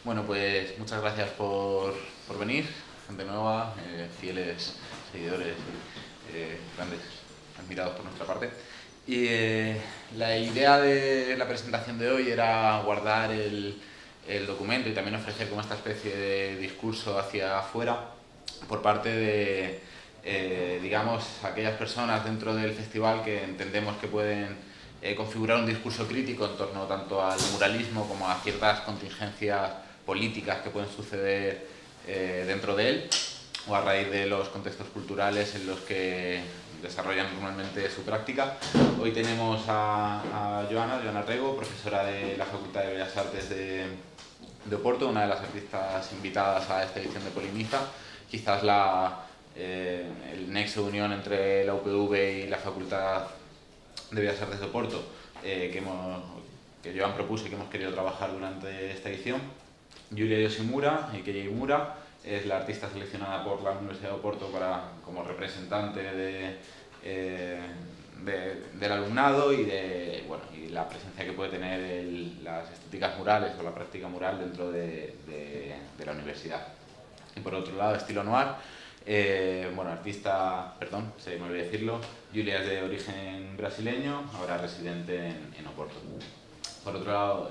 Bueno, pues muchas gracias por venir, gente nueva, fieles seguidores, grandes admirados por nuestra parte. Y la idea de la presentación de hoy era guardar el documento y también ofrecer como esta especie de discurso hacia afuera por parte de, digamos, aquellas personas dentro del festival que entendemos que pueden configurar un discurso crítico en torno tanto al muralismo como a ciertas contingencias políticas que pueden suceder dentro de él o a raíz de los contextos culturales en los que desarrollan normalmente su práctica. Hoy tenemos a Joana Rego, profesora de la Facultad de Bellas Artes de Oporto, una de las artistas invitadas a esta edición de Poliniza, quizás el nexo de unión entre la UPV y la Facultad de Bellas Artes de Oporto, que Joan propuso y que hemos querido trabajar durante esta edición. Yulia Yoshimura, Keiji Mura, es la artista seleccionada por la Universidad de Oporto como representante del alumnado y la presencia que puede tener las estéticas murales o la práctica mural dentro de la universidad. Y por otro lado, estilo noir, se me olvidó decirlo, Julia es de origen brasileño, ahora residente en Oporto. Por otro lado,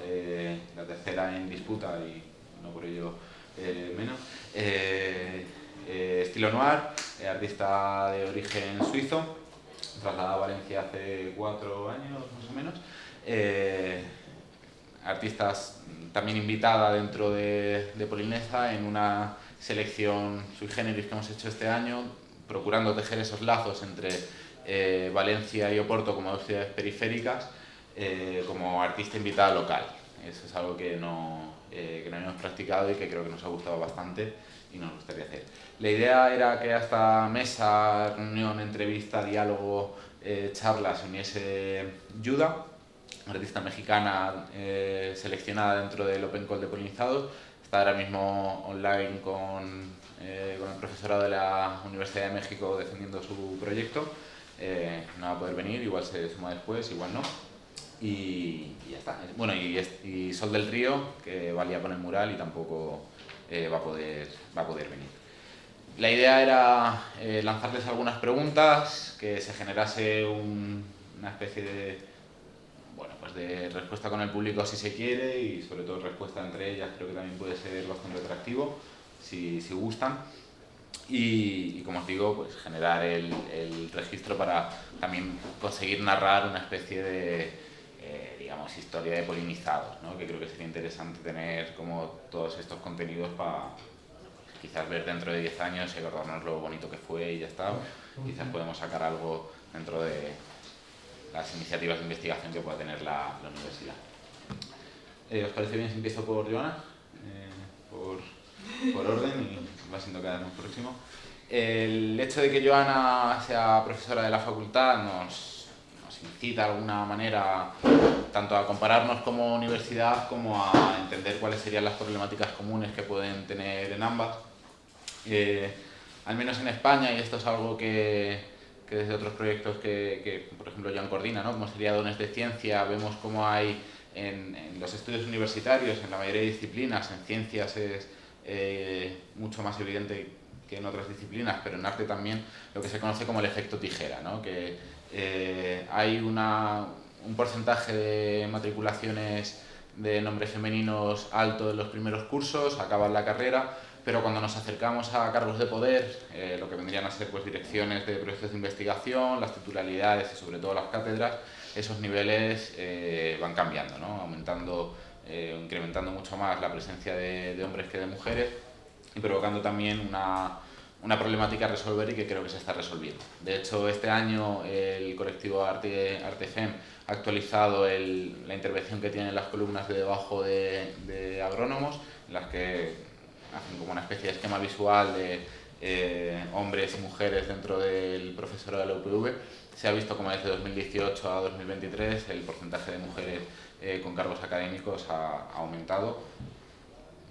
la tercera en disputa, y no por ello menos, estilo noir, artista de origen suizo, trasladada a Valencia hace 4 años más o menos. Artistas también invitada dentro de Polineza en una selección sui generis que hemos hecho este año, procurando tejer esos lazos entre Valencia y Oporto como dos ciudades periféricas, como artista invitada local. Eso es algo que no hemos practicado y que creo que nos ha gustado bastante y nos gustaría hacer. La idea era que a esta mesa, reunión, entrevista, diálogo, charla, se uniese Yuda, artista mexicana seleccionada dentro del Open Call de Polinizados. Está ahora mismo online con el profesorado de la Universidad de México defendiendo su proyecto. No va a poder venir, igual se suma después, igual no. Y ya está. Bueno, y Sol del Río, que valía con el mural y tampoco va a poder venir. La idea era lanzarles algunas preguntas, que se generase una especie de respuesta con el público si se quiere, y sobre todo respuesta entre ellas creo que también puede ser bastante atractivo si gustan. Y como os digo, pues generar el registro para también conseguir narrar una especie de historia de polinizados, ¿no? Que creo que sería interesante tener como todos estos contenidos para quizás ver dentro de 10 años y acordarnos lo bonito que fue y ya está. Quizás podemos sacar algo dentro de las iniciativas de investigación que pueda tener la universidad. ¿Os parece bien si empiezo por Joana? Por orden, y va siendo cada vez más próximo. El hecho de que Joana sea profesora de la facultad nos incita de alguna manera tanto a compararnos como universidad como a entender cuáles serían las problemáticas comunes que pueden tener en ambas. Al menos en España, y esto es algo que desde otros proyectos que por ejemplo Joan coordina, ¿no? Como sería Dones de Ciencia, vemos cómo hay en los estudios universitarios, en la mayoría de disciplinas, en ciencias es mucho más evidente que en otras disciplinas, pero en arte también, lo que se conoce como el efecto tijera, ¿no? Que hay un porcentaje de matriculaciones de nombres femeninos alto en los primeros cursos, acaban la carrera, pero cuando nos acercamos a cargos de poder, lo que vendrían a ser pues, direcciones de proyectos de investigación, las titularidades y sobre todo las cátedras, esos niveles van cambiando, ¿no? Aumentando, incrementando mucho más la presencia de hombres que de mujeres y provocando también una problemática a resolver y que creo que se está resolviendo. De hecho, este año el colectivo Artefem ha actualizado la intervención que tienen las columnas de debajo de agrónomos, en las que hacen como una especie de esquema visual de hombres y mujeres dentro del profesorado de la UPV. Se ha visto como desde 2018 a 2023 el porcentaje de mujeres con cargos académicos ha aumentado,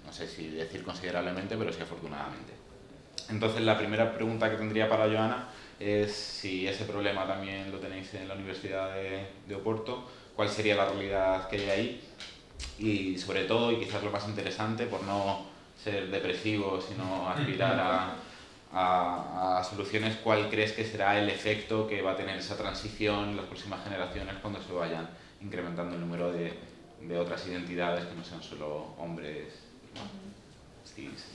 no sé si decir considerablemente, pero sí afortunadamente. Entonces la primera pregunta que tendría para Joana es si ese problema también lo tenéis en la Universidad de Oporto, cuál sería la realidad que hay ahí y sobre todo, y quizás lo más interesante, por no ser depresivo, sino aspirar a soluciones, ¿cuál crees que será el efecto que va a tener esa transición en las próximas generaciones cuando se vayan incrementando el número de otras identidades que no sean solo hombres, cis,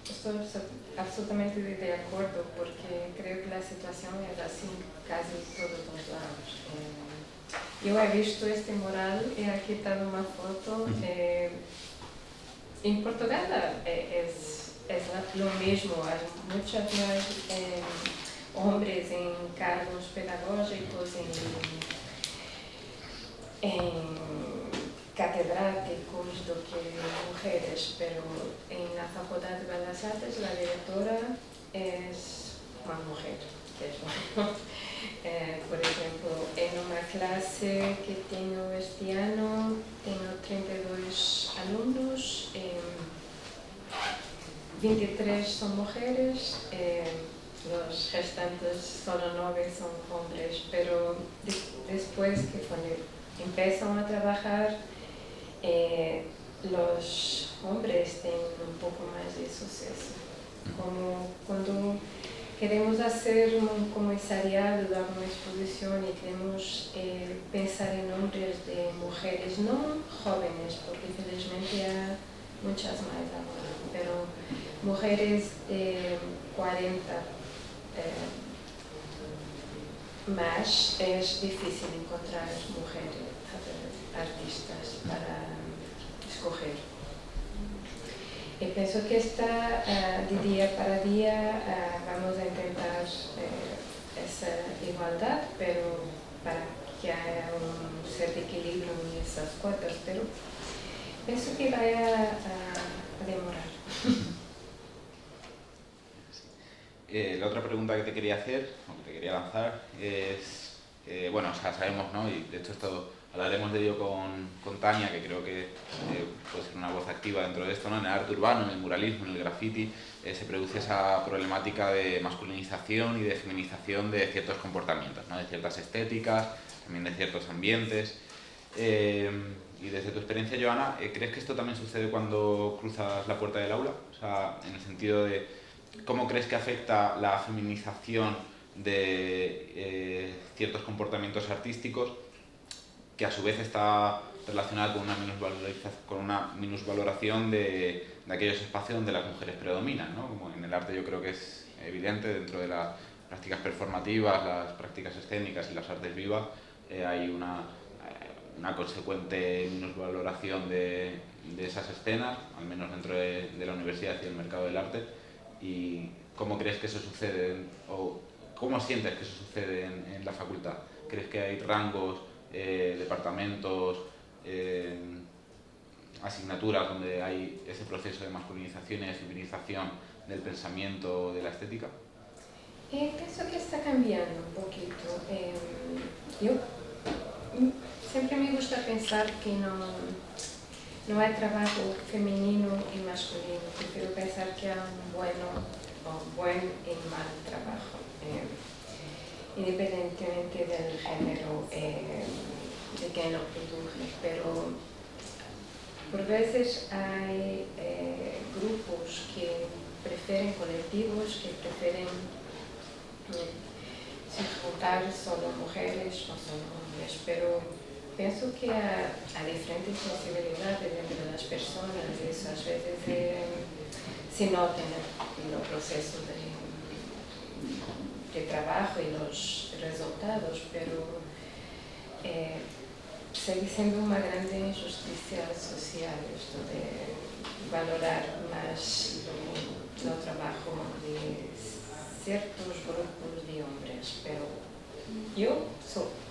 Estou absolutamente de acordo, porque creio que a situação é assim quase todos os lados. Eu he visto este mural e aqui está uma foto. Em Portugal é lo mesmo, há muitos mais homens em cargos pedagógicos, em catedráticos do que mulheres, pero na Faculdade de Belas Artes a diretora é uma mulher. Por exemplo, em uma classe que tenho este ano, tenho 32 alunos, 23 são mulheres, os restantes, solo 9 são homens, pero depois que quando empiezan a trabajar, los hombres tienen un poco más de suceso. Como cuando queremos hacer un comisariado de alguna exposición y queremos pensar en nombres de mujeres, no jóvenes, porque felizmente hay muchas más ahora, pero mujeres de 40 más, es difícil encontrar mujeres artistas para escoger. Y pienso que de día para día vamos a intentar esa igualdad, pero para que haya un cierto equilibrio en esas cuotas, pero pienso que va a demorar. La otra pregunta que te quería hacer, o que te quería lanzar, es, bueno, o sea, sabemos, ¿no? Y de hecho hablaremos de ello con Tania, que creo que puede ser una voz activa dentro de esto, ¿no? En el arte urbano, en el muralismo, en el graffiti, se produce esa problemática de masculinización y de feminización de ciertos comportamientos, ¿no? De ciertas estéticas, también de ciertos ambientes. Y desde tu experiencia, Joana, ¿crees que esto también sucede cuando cruzas la puerta del aula? O sea, en el sentido de ¿cómo crees que afecta la feminización de ciertos comportamientos artísticos, que a su vez está relacionada con una minusvaloración de aquellos espacios donde las mujeres predominan, ¿no? Como en el arte yo creo que es evidente, dentro de las prácticas performativas, las prácticas escénicas y las artes vivas, hay una consecuente minusvaloración de esas escenas, al menos dentro de la universidad y del mercado del arte. ¿Y cómo crees que eso sucede, o cómo sientes que eso sucede en la facultad? ¿Crees que hay rangos, departamentos, asignaturas donde hay ese proceso de masculinización y de feminización del pensamiento, de la estética? Pienso que está cambiando un poquito. Yo siempre me gusta pensar que no hay trabajo femenino y masculino. Prefiero pensar que hay un buen y mal trabajo, independientemente del género de quien lo produce. Pero por veces hay grupos que prefieren colectivos, que prefieren juntar solo mujeres o solo hombres, pero pienso que hay diferentes sensibilidades entre las personas, y eso a veces se nota en el proceso de trabajo y los resultados, pero sigue siendo una grande injusticia social esto de valorar más el trabajo de ciertos grupos de hombres, pero yo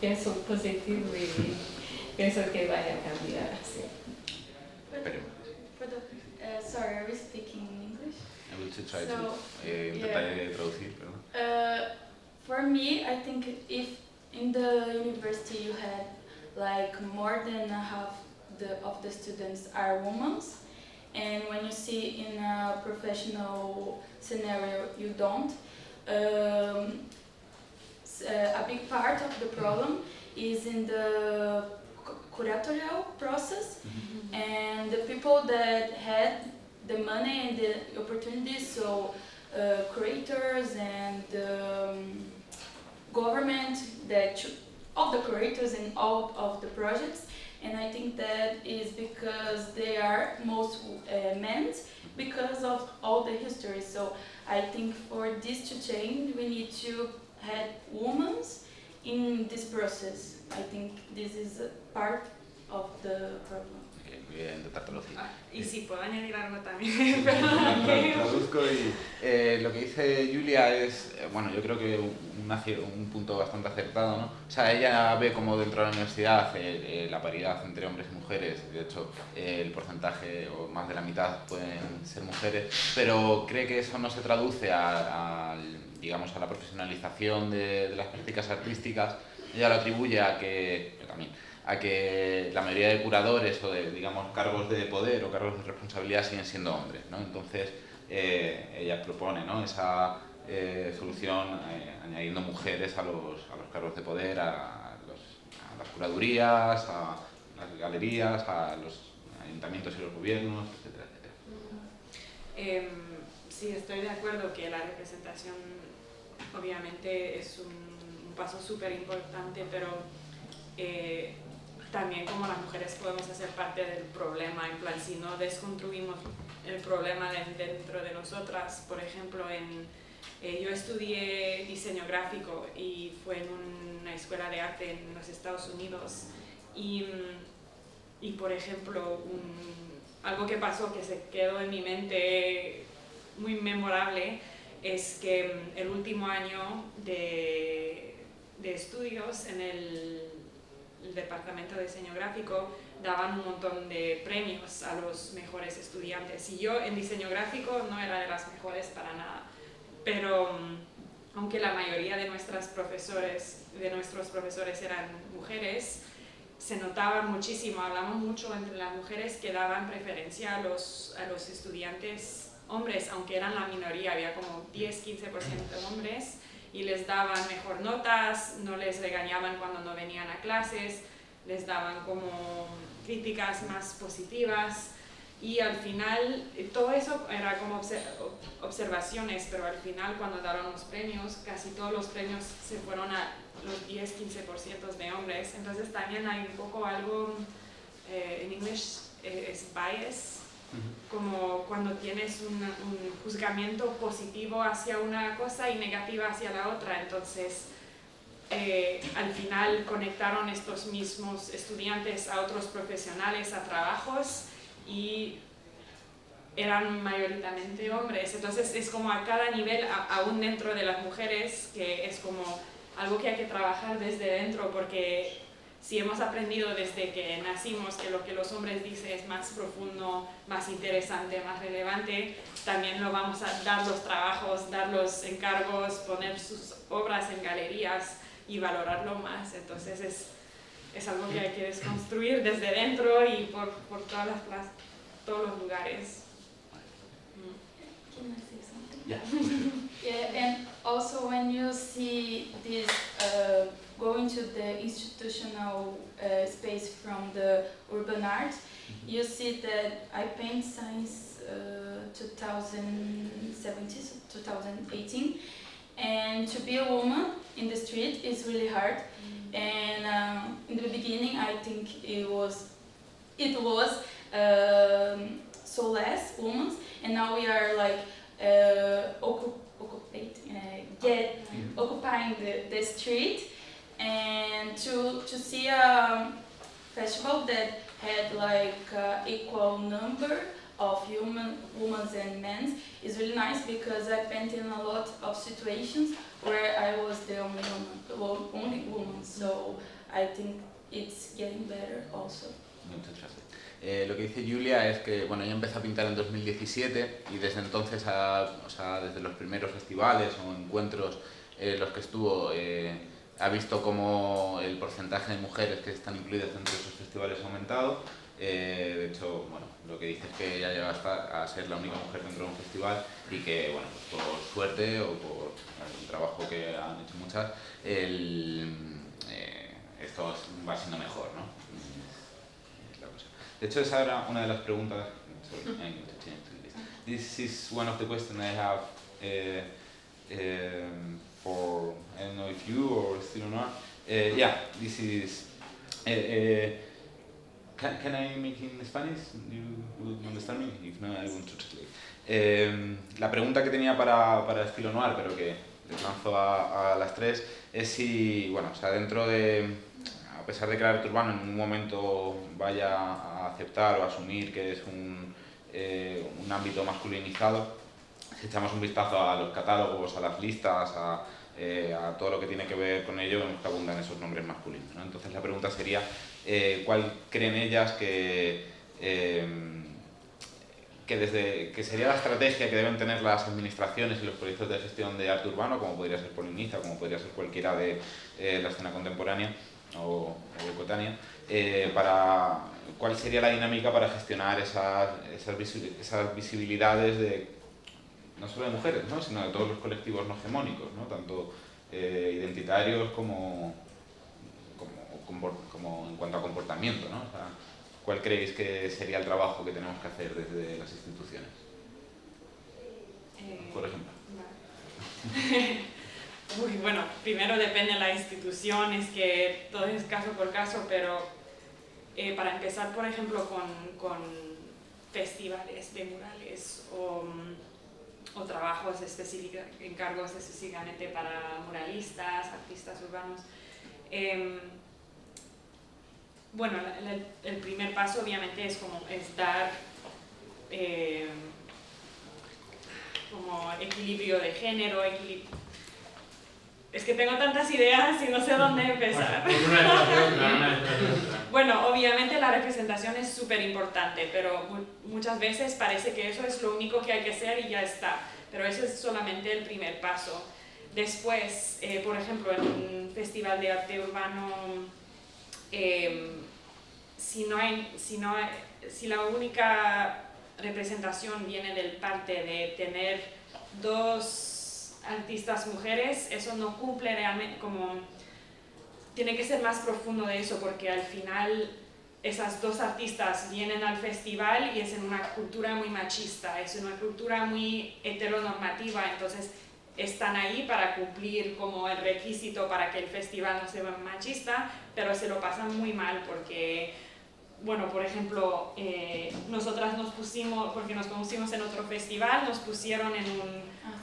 pienso positivo y pienso que vaya a cambiar. Sí. Sorry, are we speaking in English? I will try to intentar traducir, pero for me, I think if in the university you had like more than half of the students are women, and when you see in a professional scenario you don't, a big part of the problem is in the curatorial process, and the people that had the money and the opportunities, so curators and government, all the curators in all of the projects. And I think that is because they are most men, because of all the history. So I think for this to change, we need to have women in this process. I think this is a part of the problem. Voy a intentar traducir. Y si puedo añadir algo también, perdón. Traduzco y lo que dice Julia es, bueno, yo creo que un punto bastante acertado, ¿no? O sea, ella ve como dentro de la universidad la paridad entre hombres y mujeres, de hecho el porcentaje o más de la mitad pueden ser mujeres, pero cree que eso no se traduce digamos, a la profesionalización de las prácticas artísticas. Ella lo atribuye a que, yo también, a que la mayoría de curadores o de, digamos, cargos de poder o cargos de responsabilidad siguen siendo hombres, ¿no? Entonces, ella propone, ¿no?, esa solución añadiendo mujeres a los cargos de poder, a las curadurías, a las galerías, a los ayuntamientos y los gobiernos, etcétera, etcétera. Sí, estoy de acuerdo que la representación obviamente es un paso súper importante, pero también como las mujeres podemos hacer parte del problema, en plan, si no desconstruimos el problema dentro de nosotras. Por ejemplo, yo estudié diseño gráfico y fue en una escuela de arte en los Estados Unidos y por ejemplo, algo que pasó que se quedó en mi mente muy memorable es que el último año de estudios en el departamento de diseño gráfico daban un montón de premios a los mejores estudiantes y yo en diseño gráfico no era de las mejores para nada, pero aunque la mayoría de nuestros profesores eran mujeres, se notaba muchísimo, hablamos mucho entre las mujeres que daban preferencia a los estudiantes hombres, aunque eran la minoría, había como 10-15% de hombres, y les daban mejor notas, no les regañaban cuando no venían a clases, les daban como críticas más positivas, y al final todo eso era como observaciones, pero al final cuando daban los premios, casi todos los premios se fueron a los 10-15% de hombres. Entonces también hay un poco algo, en inglés es bias, como cuando tienes un juzgamiento positivo hacia una cosa y negativa hacia la otra. Entonces al final conectaron estos mismos estudiantes a otros profesionales, a trabajos, y eran mayoritariamente hombres. Entonces es como a cada nivel, aún dentro de las mujeres, que es como algo que hay que trabajar desde dentro, porque si hemos aprendido desde que nacimos que lo que los hombres dicen es más profundo, más interesante, más relevante, también lo vamos a dar los trabajos, dar los encargos, poner sus obras en galerías y valorarlo más. Entonces es algo que hay que desconstruir desde dentro y por todas las clases, todos los lugares. Can I say something? Yeah. Yeah, and also when you see this going to the institutional space from the urban art, you see that I paint since 2017, 2018, and to be a woman in the street is really hard. And in the beginning, I think it was so less women, and now we are like occupying the street, and to see a festival that had like equal number of women and men is really nice, because I painted in a lot of situations where I was the only woman, so I think it's getting better also. Muchas gracias. Lo que dice Julia es que, bueno, ella empezó a pintar en 2017 y desde entonces, o sea, desde los primeros festivales o encuentros en los que estuvo, ha visto cómo el porcentaje de mujeres que están incluidas dentro de esos festivales ha aumentado. De hecho, bueno, lo que dice es que ella llega hasta a ser la única mujer dentro de un festival y que, bueno, pues por suerte o por el trabajo que han hecho muchas, esto va siendo mejor, ¿no? la cosa. De hecho, esa era una de las preguntas. Sorry, I'm going to change to English. This is one of the questions I have for, I don't know if you or still or not. Yeah, this is. Can I make it in Spanish? You will understand me? If not, I want to translate. La pregunta que tenía para Estilo Noir, pero que les lanzo a las tres, es si, bueno, o sea, dentro de, a pesar de que el arte urbano en un momento vaya a aceptar o asumir que es un ámbito masculinizado, si echamos un vistazo a los catálogos, a las listas, a todo lo que tiene que ver con ello, vemos que abundan esos nombres masculinos, ¿no? Entonces la pregunta sería, ¿cuál creen ellas que sería la estrategia que deben tener las administraciones y los proyectos de gestión de arte urbano, como podría ser Poliniza, como podría ser cualquiera de la escena contemporánea o coetánea, cuál sería la dinámica para gestionar esas visibilidades de no solo de mujeres, ¿no?, sino de todos los colectivos no hegemónicos, ¿no?, tanto identitarios como en cuanto a comportamiento, ¿no? O sea, ¿cuál creéis que sería el trabajo que tenemos que hacer desde las instituciones? Por ejemplo. Uy, bueno, primero depende de la institución, es que todo es caso por caso, pero para empezar, por ejemplo, con festivales de murales o trabajos específicos, encargos específicamente para muralistas, artistas urbanos. Bueno, el primer paso obviamente es dar como equilibrio de género, Es que tengo tantas ideas y no sé dónde empezar. Bueno, obviamente la representación es súper importante, pero muchas veces parece que eso es lo único que hay que hacer y ya está. Pero eso es solamente el primer paso. Después, por ejemplo, en un festival de arte urbano, si la única representación viene del parte de tener dos artistas mujeres, eso no cumple realmente, tiene que ser más profundo de eso, porque al final esas dos artistas vienen al festival y es en una cultura muy machista, es en una cultura muy heteronormativa, entonces están ahí para cumplir como el requisito para que el festival no sea machista, pero se lo pasan muy mal porque, bueno, por ejemplo, nosotras porque nos conocimos en otro festival, nos pusieron en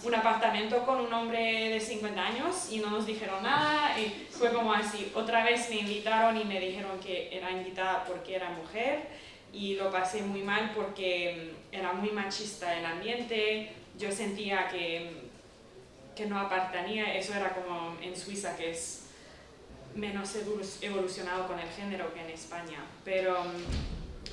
un apartamento con un hombre de 50 años y no nos dijeron nada, y fue como así. Otra vez me invitaron y me dijeron que era invitada porque era mujer y lo pasé muy mal porque era muy machista el ambiente, yo sentía que no apartenía, eso era como en Suiza, que es menos evolucionado con el género que en España, pero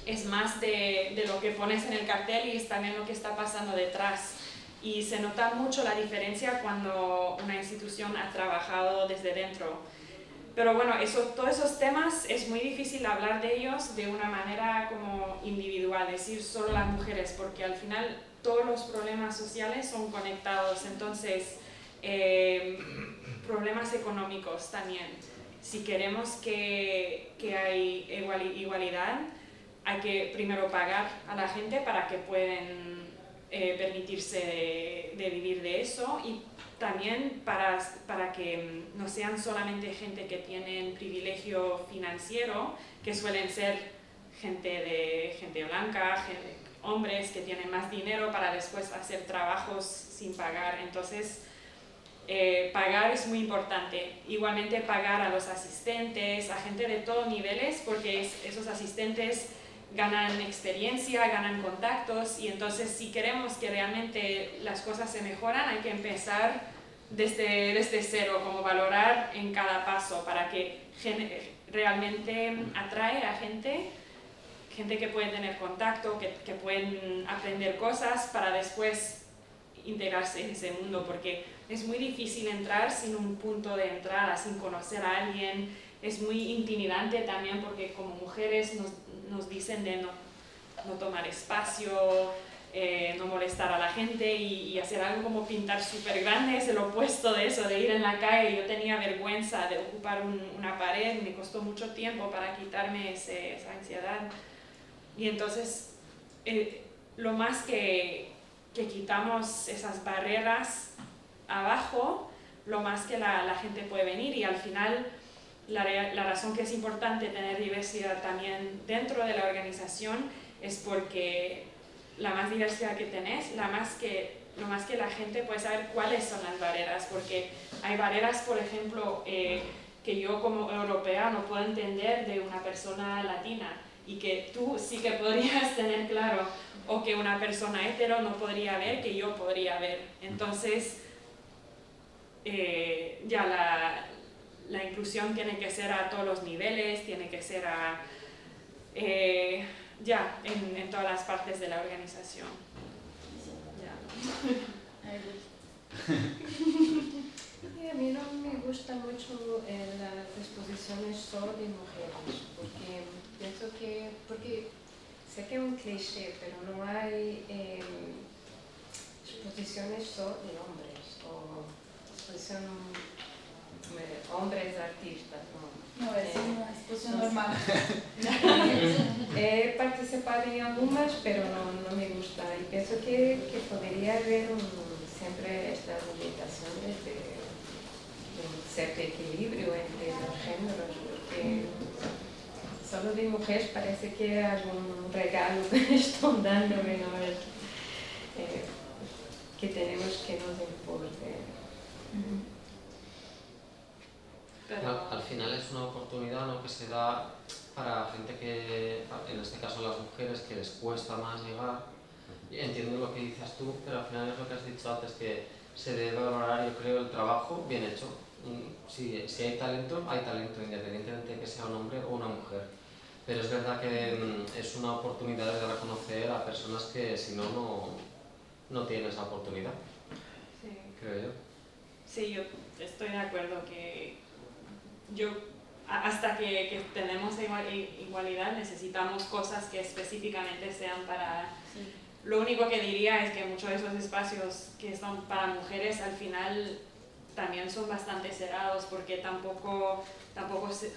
es más de lo que pones en el cartel y es también lo que está pasando detrás. Y se nota mucho la diferencia cuando una institución ha trabajado desde dentro. Pero bueno, todos esos temas es muy difícil hablar de ellos de una manera como individual, decir solo las mujeres, porque al final todos los problemas sociales son conectados, entonces problemas económicos también. Si queremos que hay igualdad, hay que primero pagar a la gente para que puedan permitirse de vivir de eso, y también para que no sean solamente gente que tienen privilegio financiero, que suelen ser gente blanca, hombres que tienen más dinero para después hacer trabajos sin pagar. Entonces pagar es muy importante. Igualmente pagar a los asistentes, a gente de todos niveles, porque esos asistentes ganan experiencia, ganan contactos, y entonces si queremos que realmente las cosas se mejoran, hay que empezar desde cero, como valorar en cada paso para que realmente atrae a gente que puede tener contacto, que pueden aprender cosas para después integrarse en ese mundo, porque es muy difícil entrar sin un punto de entrada, sin conocer a alguien. Es muy intimidante también porque como mujeres nos dicen de no tomar espacio, no molestar a la gente, y hacer algo como pintar súper grande es el opuesto de eso, de ir en la calle. Yo tenía vergüenza de ocupar una pared, me costó mucho tiempo para quitarme esa ansiedad. Y entonces, lo más que quitamos esas barreras abajo, lo más que la gente puede venir, y al final la razón que es importante tener diversidad también dentro de la organización es porque la más diversidad que tenés, lo más que la gente puede saber cuáles son las barreras, porque hay barreras, por ejemplo, que yo como europea no puedo entender de una persona latina y que tú sí que podrías tener claro, o que una persona hetero no podría ver que yo podría ver. Entonces, ya la inclusión tiene que ser a todos los niveles, tiene que ser en todas las partes de la organización. Y a mí no me gusta mucho las exposiciones solo de mujeres, porque pienso porque sé que es un cliché, pero no hay exposiciones solo de hombres, o exposición hombres artistas, no es una exposición normal. He participado en algunas, pero no me gusta, y pienso que podría haber siempre estas limitaciones de un cierto equilibrio entre los géneros, porque solo de mujeres parece que es algún regalo que están dándome, ¿no? Que tenemos que nos importe. Pero al final es una oportunidad, ¿no?, que se da para gente que, en este caso las mujeres, que les cuesta más llegar. Entiendo lo que dices tú, pero al final es lo que has dicho antes, que se debe valorar, yo creo, el trabajo bien hecho. Si hay talento, independientemente de que sea un hombre o una mujer. Pero es verdad que es una oportunidad de dar a conocer a personas que si no tienen esa oportunidad, Sí. creo yo. Sí, yo estoy de acuerdo que hasta que tenemos igualdad necesitamos cosas que específicamente sean para... Sí. Lo único que diría es que muchos de esos espacios que son para mujeres al final también son bastante cerrados, porque tampoco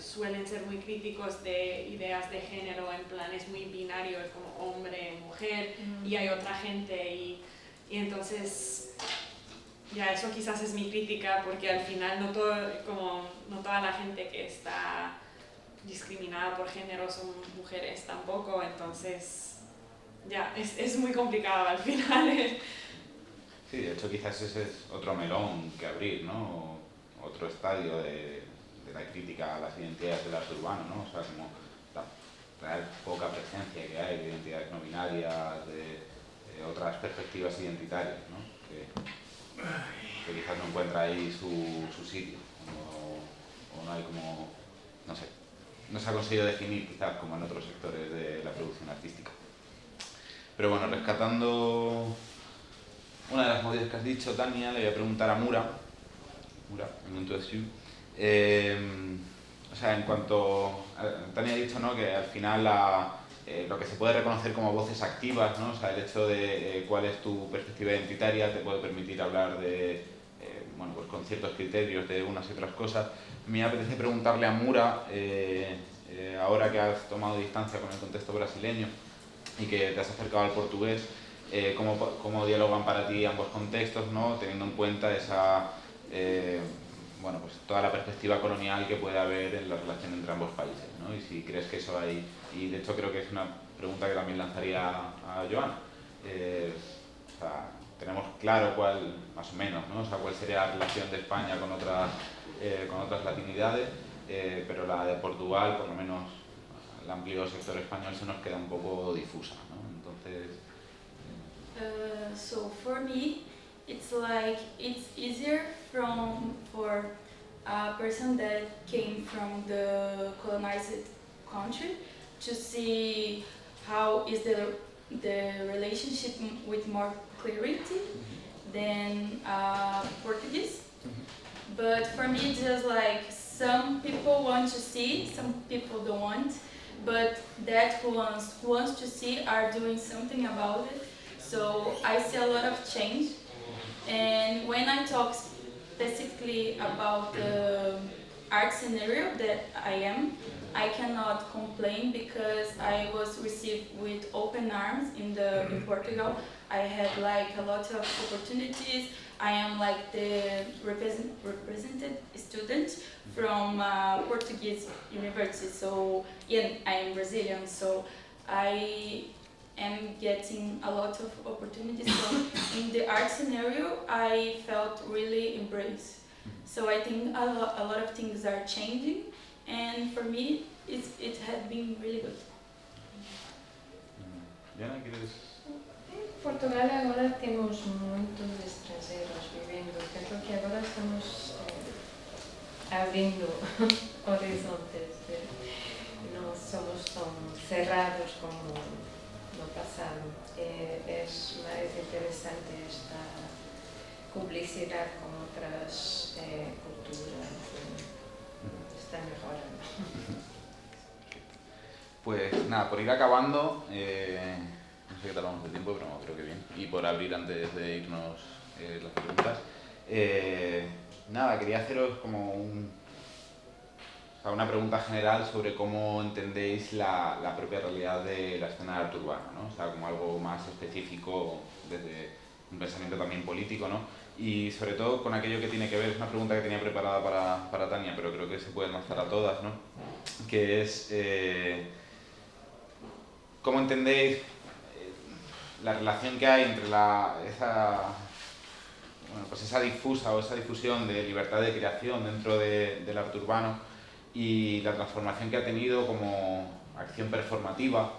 suelen ser muy críticos de ideas de género, en plan es muy binario, es como hombre, mujer, y hay otra gente, y entonces ya eso quizás es mi crítica, porque al final no toda la gente que está discriminada por género son mujeres tampoco, entonces ya es muy complicado al final. Sí, de hecho quizás ese es otro melón que abrir, ¿no? Otro estadio de la crítica a las identidades del arte urbano, ¿no? O sea, como la poca presencia que hay de identidades no binarias, de otras perspectivas identitarias, ¿no? Que quizás no encuentra ahí su sitio, o no hay como, no sé, no se ha conseguido definir quizás como en otros sectores de la producción artística. Pero bueno, rescatando una de las movidas que has dicho, Tania, le voy a preguntar a Mura, en un tuesday. O sea, en cuanto Tania ha dicho, ¿no?, que al final lo que se puede reconocer como voces activas, ¿no?, o sea, el hecho de cuál es tu perspectiva identitaria te puede permitir hablar de, bueno, pues con ciertos criterios de unas y otras cosas. Me apetece preguntarle a Mura, ahora que has tomado distancia con el contexto brasileño y que te has acercado al portugués, cómo dialogan para ti ambos contextos, ¿no?, teniendo en cuenta esa, bueno, pues toda la perspectiva colonial que puede haber en la relación entre ambos países, ¿no? Y si crees que eso hay, y de hecho creo que es una pregunta que también lanzaría a Joana. O sea, tenemos claro cuál, más o menos, ¿no?, o sea, cuál sería la relación de España con otras latinidades, pero la de Portugal, por lo menos el amplio sector español, se nos queda un poco difusa, ¿no? Entonces... So for me, it's like it's easier for a person that came from the colonized country to see how is the relationship with more clarity than Portuguese. But for me, it's just like some people want to see, some people don't want. But that who wants to see are doing something about it. So I see a lot of change. And when I talk specifically about the art scenario that I am, I cannot complain because I was received with open arms in Portugal. I had like a lot of opportunities. I am like the represented student from Portuguese university. So yeah, I am Brazilian. So I am getting a lot of opportunities. So in the art scenario, I felt really embraced. So I think a lot of things are changing, and for me, it has been really good. Diana, ¿quieres? En Portugal agora temos moitos estrangeiros vivendo, creo que agora estamos abrindo horizontes, non somos tão cerrados como no pasado. É máis interesante esta publicidade con outras culturas, está mejorando. Pues nada, por ir acabando, no sé qué tal vamos de tiempo, pero no, creo que bien, y por abrir antes de irnos las preguntas, nada, quería haceros como una pregunta general sobre cómo entendéis la propia realidad de la escena de arte urbano, ¿no? O sea, como algo más específico desde un pensamiento también político, ¿no? Y sobre todo con aquello que tiene que ver, es una pregunta que tenía preparada para Tania, pero creo que se puede lanzar a todas, ¿no? Que es, ¿cómo entendéis la relación que hay entre esa difusa o esa difusión de libertad de creación dentro del arte urbano y la transformación que ha tenido como acción performativa,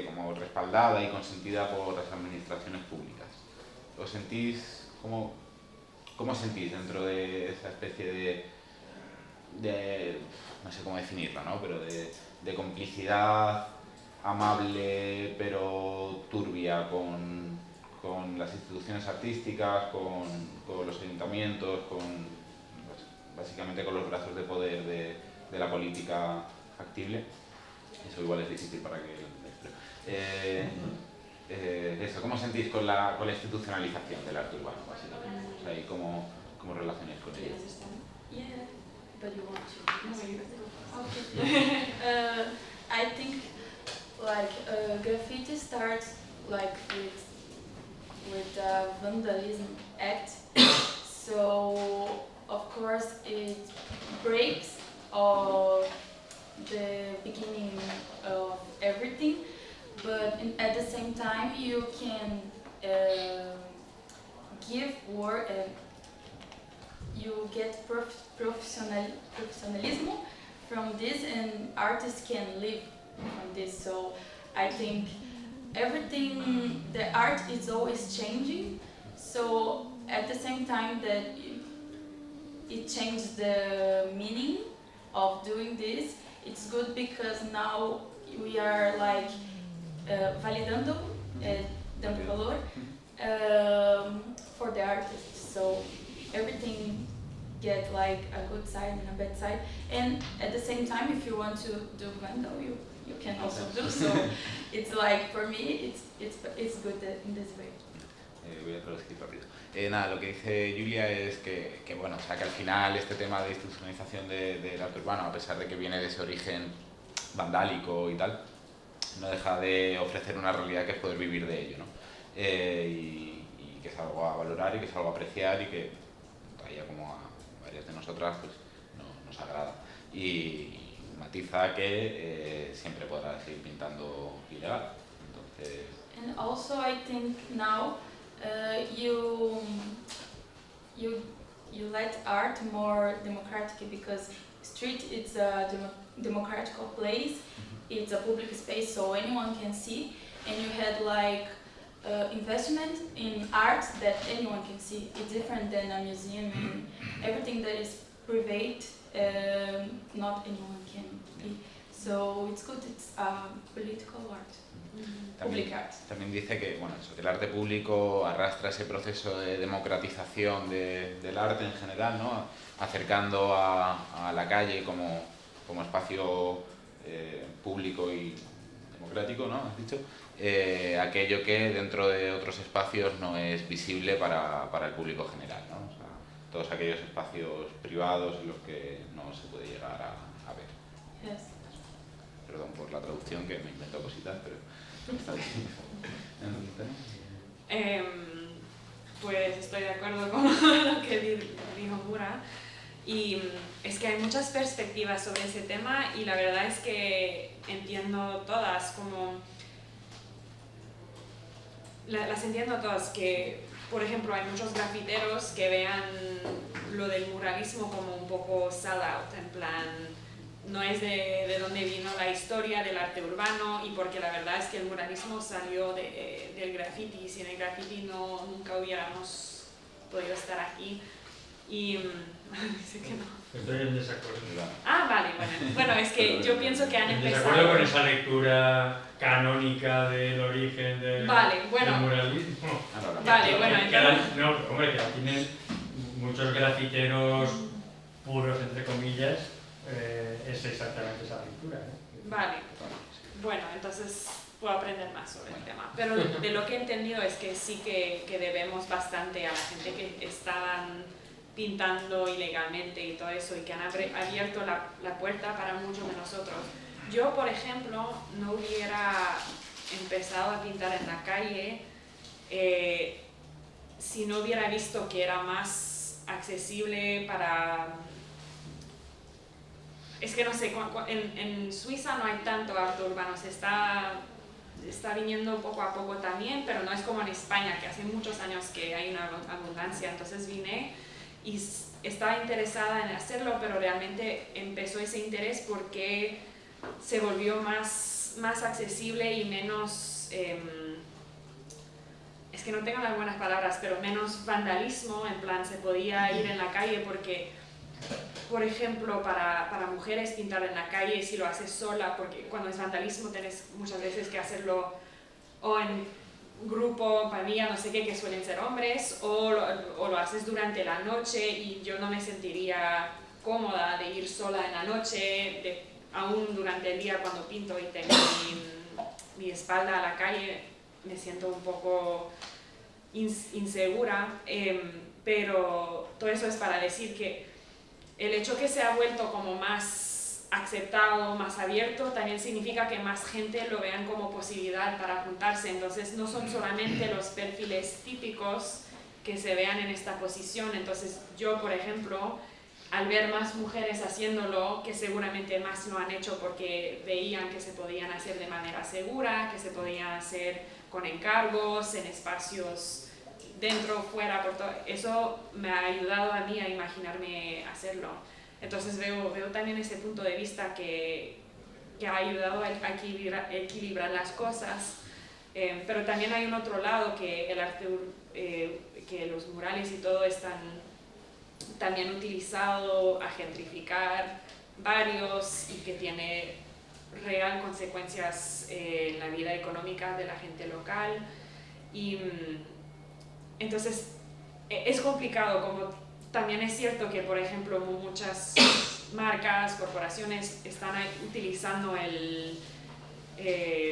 como respaldada y consentida por las administraciones públicas? ¿Os sentís, cómo sentís dentro de esa especie de no sé cómo definirla, ¿no? Pero de complicidad amable pero turbia con las instituciones artísticas, con los ayuntamientos, básicamente con los brazos de poder de la política factible? Eso igual es difícil para que eso, ¿cómo sentís con la institucionalización del arte urbano, básicamente? O sea, ¿y cómo relacionáis con ella? Yeah, but you want to? Okay. I think like graffiti starts like with a vandalism act. So of course it breaks all the beginning of everything, but at the same time you can give work and you get professionalism from this, and artists can live from this. So I think everything, the art is always changing. So at the same time that it changed the meaning of doing this, it's good because now we are like validando, dando valor for the artists. So everything get like a good side and a bad side, and at the same time, if you want to do vandal, you can also do. So it's like, for me, it's good in this way. Voy a traducir rápido. Nada, lo que dice Julia es que bueno, o sea, que al final este tema de institucionalización del arte urbano, a pesar de que viene de ese origen vandálico y tal, no deja de ofrecer una realidad que es poder vivir de ello, ¿no? Y que es algo a valorar y que es algo a apreciar y que todavía, como a varias de nosotras, pues nos agrada. Y matiza que siempre podrá seguir pintando ilegal. Entonces... And also I think now you let art more democratic, because street it's a democratic place, it's a public space so anyone can see, and you had like investment in art that anyone can see. It's different than a museum, and everything that is private, not anyone can be. So it's good, it's political art. También dice que, bueno, eso, que el arte público arrastra ese proceso de democratización del arte en general, ¿no? Acercando a la calle como espacio público y democrático, ¿no? ¿Has dicho? Aquello que dentro de otros espacios no es visible para el público general, ¿no? O sea, todos aquellos espacios privados en los que no se puede llegar a ver. Yes. perdón por la traducción, que me invento cositas, pero está bien. Pues estoy de acuerdo con lo que dijo Mura, y es que hay muchas perspectivas sobre ese tema y la verdad es que entiendo todas, como las entiendo todas, que por ejemplo hay muchos grafiteros que vean lo del muralismo como un poco sell out, en plan no es de dónde vino la historia del arte urbano, y porque la verdad es que el muralismo salió del graffiti, y sin el graffiti nunca hubiéramos podido estar aquí. Y dice que no. Estoy en desacuerdo. Ah, vale, bueno, es que yo pienso que han empezado... desacuerdo con esa lectura canónica del origen del muralismo. Vale, bueno, entonces... No, hombre, que la tienen muchos grafiteros puros, entre comillas, es exactamente esa lectura. Vale, bueno, entonces puedo aprender más sobre el tema. Pero de lo que he entendido es que sí que debemos bastante a la gente que estaban pintando ilegalmente y todo eso, y que han abierto la puerta para muchos de nosotros. Yo, por ejemplo, no hubiera empezado a pintar en la calle si no hubiera visto que era más accesible para... Es que no sé, en Suiza no hay tanto arte urbano, se está viniendo poco a poco también, pero no es como en España, que hace muchos años que hay una abundancia. Entonces vine y estaba interesada en hacerlo, pero realmente empezó ese interés porque se volvió más accesible y menos, es que no tengo las buenas palabras, pero menos vandalismo, en plan se podía ir en la calle, porque por ejemplo para mujeres pintar en la calle, si lo haces sola, porque cuando es vandalismo tienes muchas veces que hacerlo o en grupo, familia, no sé qué, que suelen ser hombres, o lo haces durante la noche, y yo no me sentiría cómoda de ir sola en la noche, aún durante el día cuando pinto y tengo mi espalda a la calle, me siento un poco insegura, pero todo eso es para decir que el hecho que se ha vuelto como más aceptado, más abierto, también significa que más gente lo vean como posibilidad para juntarse. Entonces no son solamente los perfiles típicos que se vean en esta posición. Entonces yo, por ejemplo, al ver más mujeres haciéndolo, que seguramente más lo han hecho porque veían que se podían hacer de manera segura, que se podían hacer con encargos, en espacios dentro, fuera, por todo, eso me ha ayudado a mí a imaginarme hacerlo. Entonces veo también ese punto de vista que ha ayudado a equilibrar las cosas, pero también hay un otro lado, que el arte, que los murales y todo están también utilizado a gentrificar barrios y que tiene real consecuencias en la vida económica de la gente local. Y entonces es complicado, como también es cierto que, por ejemplo, muchas marcas, corporaciones están utilizando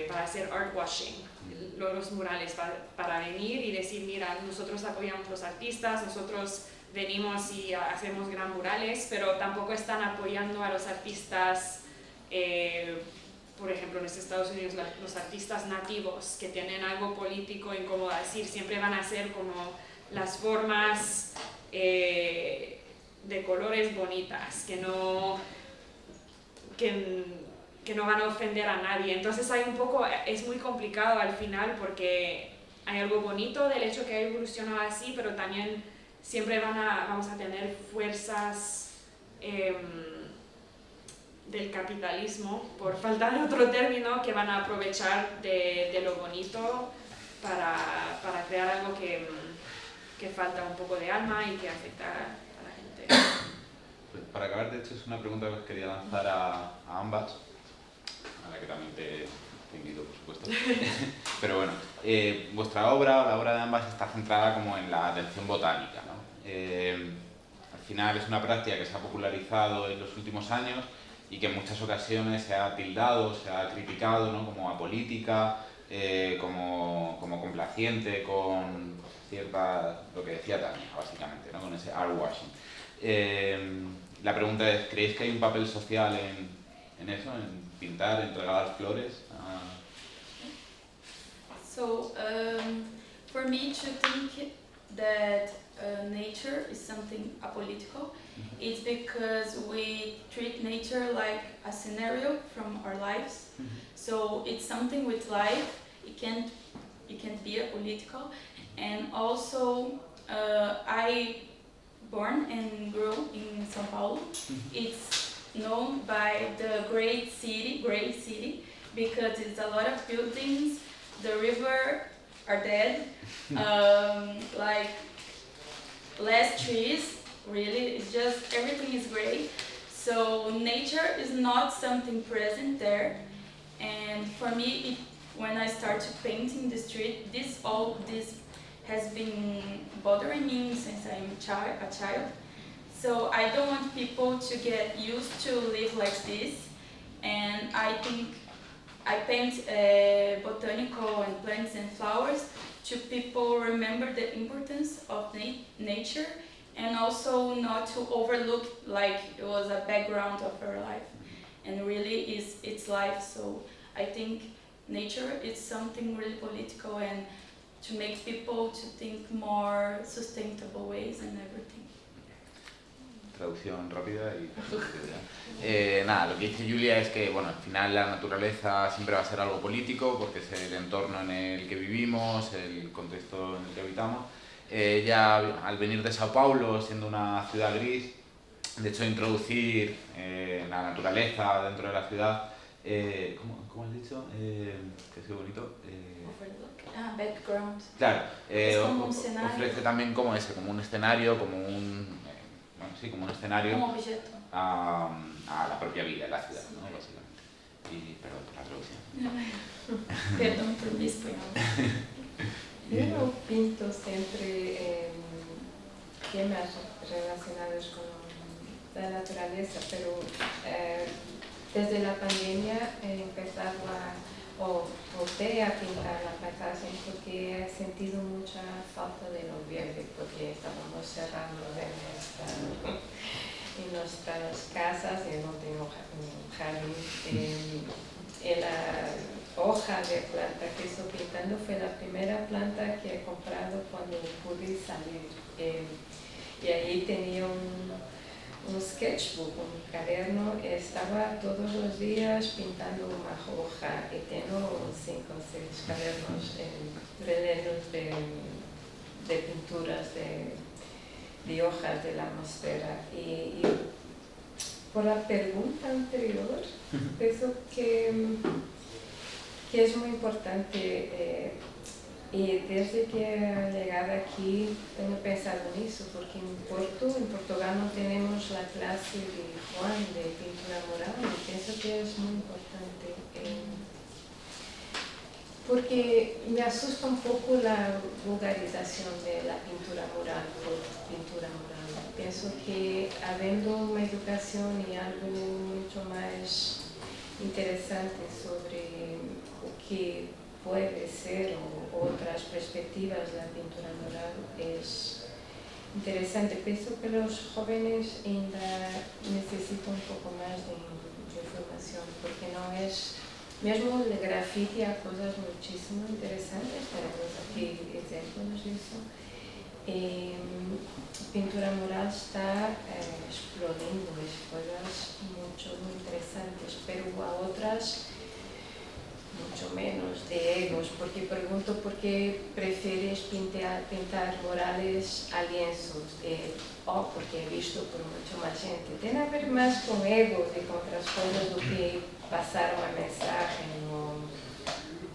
para hacer art washing, los murales, para venir y decir, mira, nosotros apoyamos a los artistas, nosotros venimos y hacemos gran murales, pero tampoco están apoyando a los artistas, por ejemplo, en Estados Unidos, los artistas nativos que tienen algo político en cómo decir, siempre van a ser como las formas de colores bonitas, que no van a ofender a nadie. Entonces es muy complicado al final, porque hay algo bonito del hecho que ha evolucionado así, pero también siempre vamos a tener fuerzas del capitalismo, por falta de otro término, que van a aprovechar de lo bonito para crear algo que falta un poco de alma y que afecta a la gente. Pues para acabar, de hecho, es una pregunta que os quería lanzar a ambas, a la que también te invito, por supuesto. Pero bueno, vuestra obra, la obra de ambas, está centrada como en la atención botánica, ¿no? Al final es una práctica que se ha popularizado en los últimos años y que en muchas ocasiones se ha tildado, se ha criticado, ¿no?, como apolítica, como complaciente con cierta, lo que decía Tania, básicamente, ¿no?, con ese art washing. La pregunta es, ¿creéis que hay un papel social en eso, en pintar, en regalar flores. So, for me to think that nature is something apolitical, it's because we treat nature like a scenario from our lives. So it's something with life. It can't be apolitical. And also, I born and grew in São Paulo. It's known by the gray city, because it's a lot of buildings. The river are dead, like less trees. Really, it's just everything is gray. So nature is not something present there. And for me, when I started painting the street, this has been bothering me since I'm a child. So I don't want people to get used to live like this. And I think I paint botanical and plants and flowers to people remember the importance of nature, and also not to overlook like it was a background of her life, and really is its life. So I think nature is something really political, and to make people to think more sustainable ways and everything. Traducción rápida y nada, lo que dice Julia es que bueno, al final la naturaleza siempre va a ser algo político porque es el entorno en el que vivimos, el contexto en el que habitamos. Ella al venir de Sao Paulo, siendo una ciudad gris, de hecho introducir la naturaleza dentro de la ciudad, ¿cómo has dicho? Que es bonito. Background. Claro, ofrece también como un escenario, como un escenario a la propia vida de la ciudad, ¿no? Básicamente. Y perdón por la traducción. Perdón por mi español. Yo no pinto siempre temas relacionados con la naturaleza, pero desde la pandemia he empezado volté a pintar la paisaje porque he sentido mucha falta de lo verde, porque estábamos cerrando en nuestras casas y no tengo jardín. La hoja de planta que estoy pintando fue la primera planta que he comprado cuando pude salir. Y ahí tenía un sketchbook, un cuaderno, estaba todos los días pintando una hoja y tengo 5 o 6 cuadernos rellenos de pinturas de hojas de la atmósfera. Y por la pregunta anterior, pienso que es muy importante. Y desde que he llegado aquí tengo pensado en eso, porque en Portugal no tenemos la clase de Juan de pintura mural, y pienso que es muy importante. Porque me asusta un poco la vulgarización de la pintura mural por pintura mural. Pienso que habiendo una educación y algo mucho más interesante sobre lo que puede ser o otras perspectivas de la pintura mural es interesante. Pienso que los jóvenes ainda necesitan un poco más de información, porque no es mesmo el graffiti, hay cosas muchísimo interesantes, tenemos aquí ejemplos de eso. Pintura mural está explorando cosas muy interesantes, pero a otras mucho menos de egos, porque pregunto por qué prefieres pintar murales a lienzos, porque he visto por mucho más gente. Tiene que ver más con egos y con otras cosas do que pasar una mensaje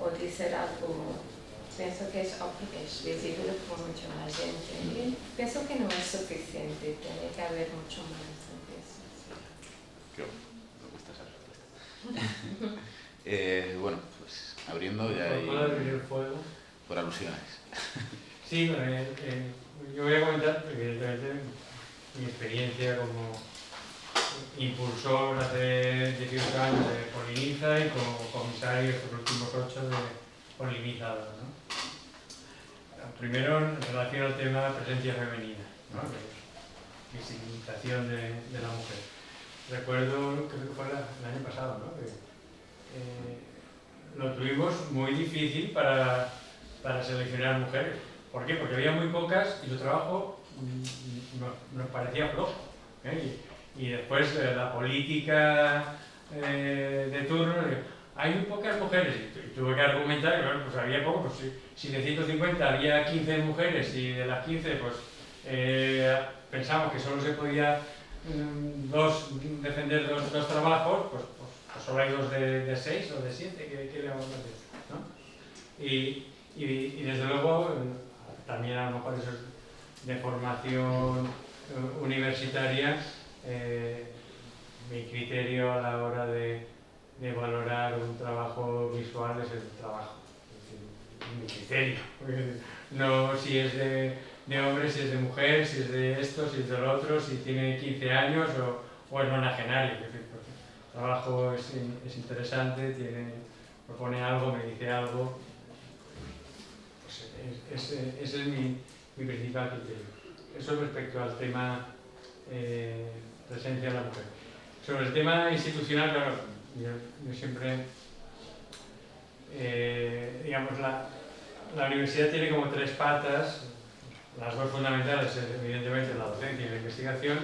o decir algo. Pienso que es visible por mucho más gente. Y pienso que no es suficiente, tiene que haber mucho más de eso. Me gusta esa respuesta. Bueno, pues abriendo ya hay por alusiones. Sí, yo voy a comentar, evidentemente, mi experiencia como impulsor hace 18 años de Poliniza y como comisario estos últimos 8 de Polinizador, ¿no? Primero, en relación al tema de presencia femenina, ¿no? De visibilización de la mujer. recuerdo, creo que fue el año pasado, ¿no? Lo tuvimos muy difícil para seleccionar mujeres. ¿Por qué? Porque había muy pocas y su trabajo nos parecía flojo, ¿eh? Y después la política de turno, hay muy pocas mujeres, y tuve que argumentar que bueno, pues había poco, pues si de 150 había 15 mujeres y de las 15 pues pensamos que solo se podía defender dos trabajos, pues solo hay dos de 6 o de 7, ¿qué le vamos a hacer? ¿No? Y desde luego también a lo mejor eso es de formación universitaria. Mi criterio a la hora de valorar un trabajo visual es el trabajo, es decir, mi criterio. No si es de hombre, si es de mujer, si es de esto, si es del otro, si tiene 15 años o es nonagenario. Es decir, porque el trabajo es interesante, propone algo, me dice algo. Pues ese es mi principal criterio. Eso respecto al tema presencia de la mujer. Sobre el tema institucional, claro, yo siempre, digamos, la universidad tiene como 3 patas, las 2 fundamentales, evidentemente la docencia y la investigación,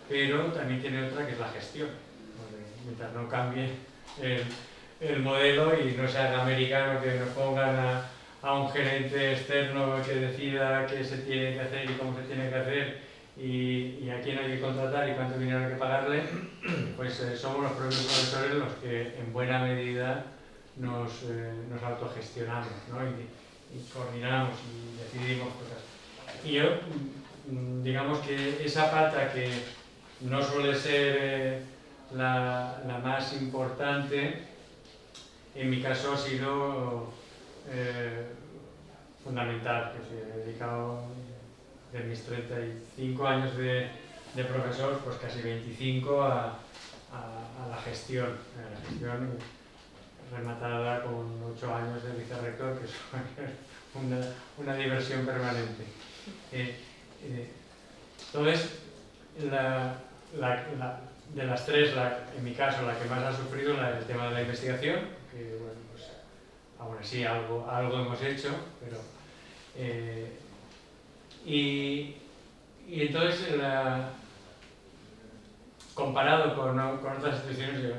pero también tiene otra que es la gestión. Mientras no cambie el modelo y no se haga americano, que nos pongan a un gerente externo que decida qué se tiene que hacer y cómo se tiene que hacer y a quién hay que contratar y cuánto dinero hay que pagarle, pues somos los propios profesores los que en buena medida nos autogestionamos, ¿no? y coordinamos y decidimos cosas. Y yo, digamos que esa pata que no suele ser la más importante, en mi caso ha sido fundamental, que se he dedicado de mis 35 años de profesor, pues casi 25 a la gestión, rematada con 8 años de vicerrector, que es una diversión permanente. Entonces, de las 3, en mi caso, la que más ha sufrido es el tema de la investigación, que bueno, pues aún así algo hemos hecho, pero y entonces comparado con otras instituciones,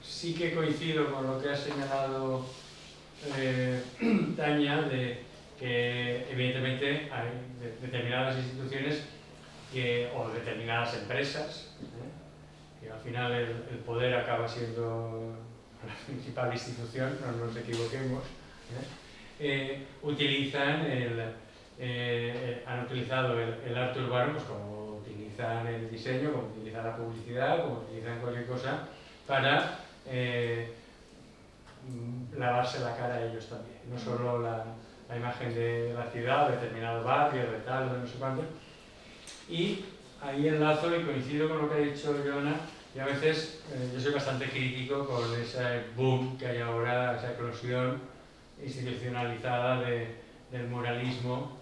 sí que coincido con lo que ha señalado Tania, de que evidentemente hay determinadas instituciones o determinadas empresas, que al final el poder acaba siendo la principal institución, no nos equivoquemos, han utilizado el arte urbano, pues como utilizan el diseño, como utilizan la publicidad, como utilizan cualquier cosa, para lavarse la cara a ellos también. No solo la imagen de la ciudad, de determinado barrio, de tal, de no sé cuánto. Y ahí enlazo y coincido con lo que ha dicho Joana, y a veces yo soy bastante crítico con ese boom que hay ahora, esa eclosión institucionalizada del muralismo,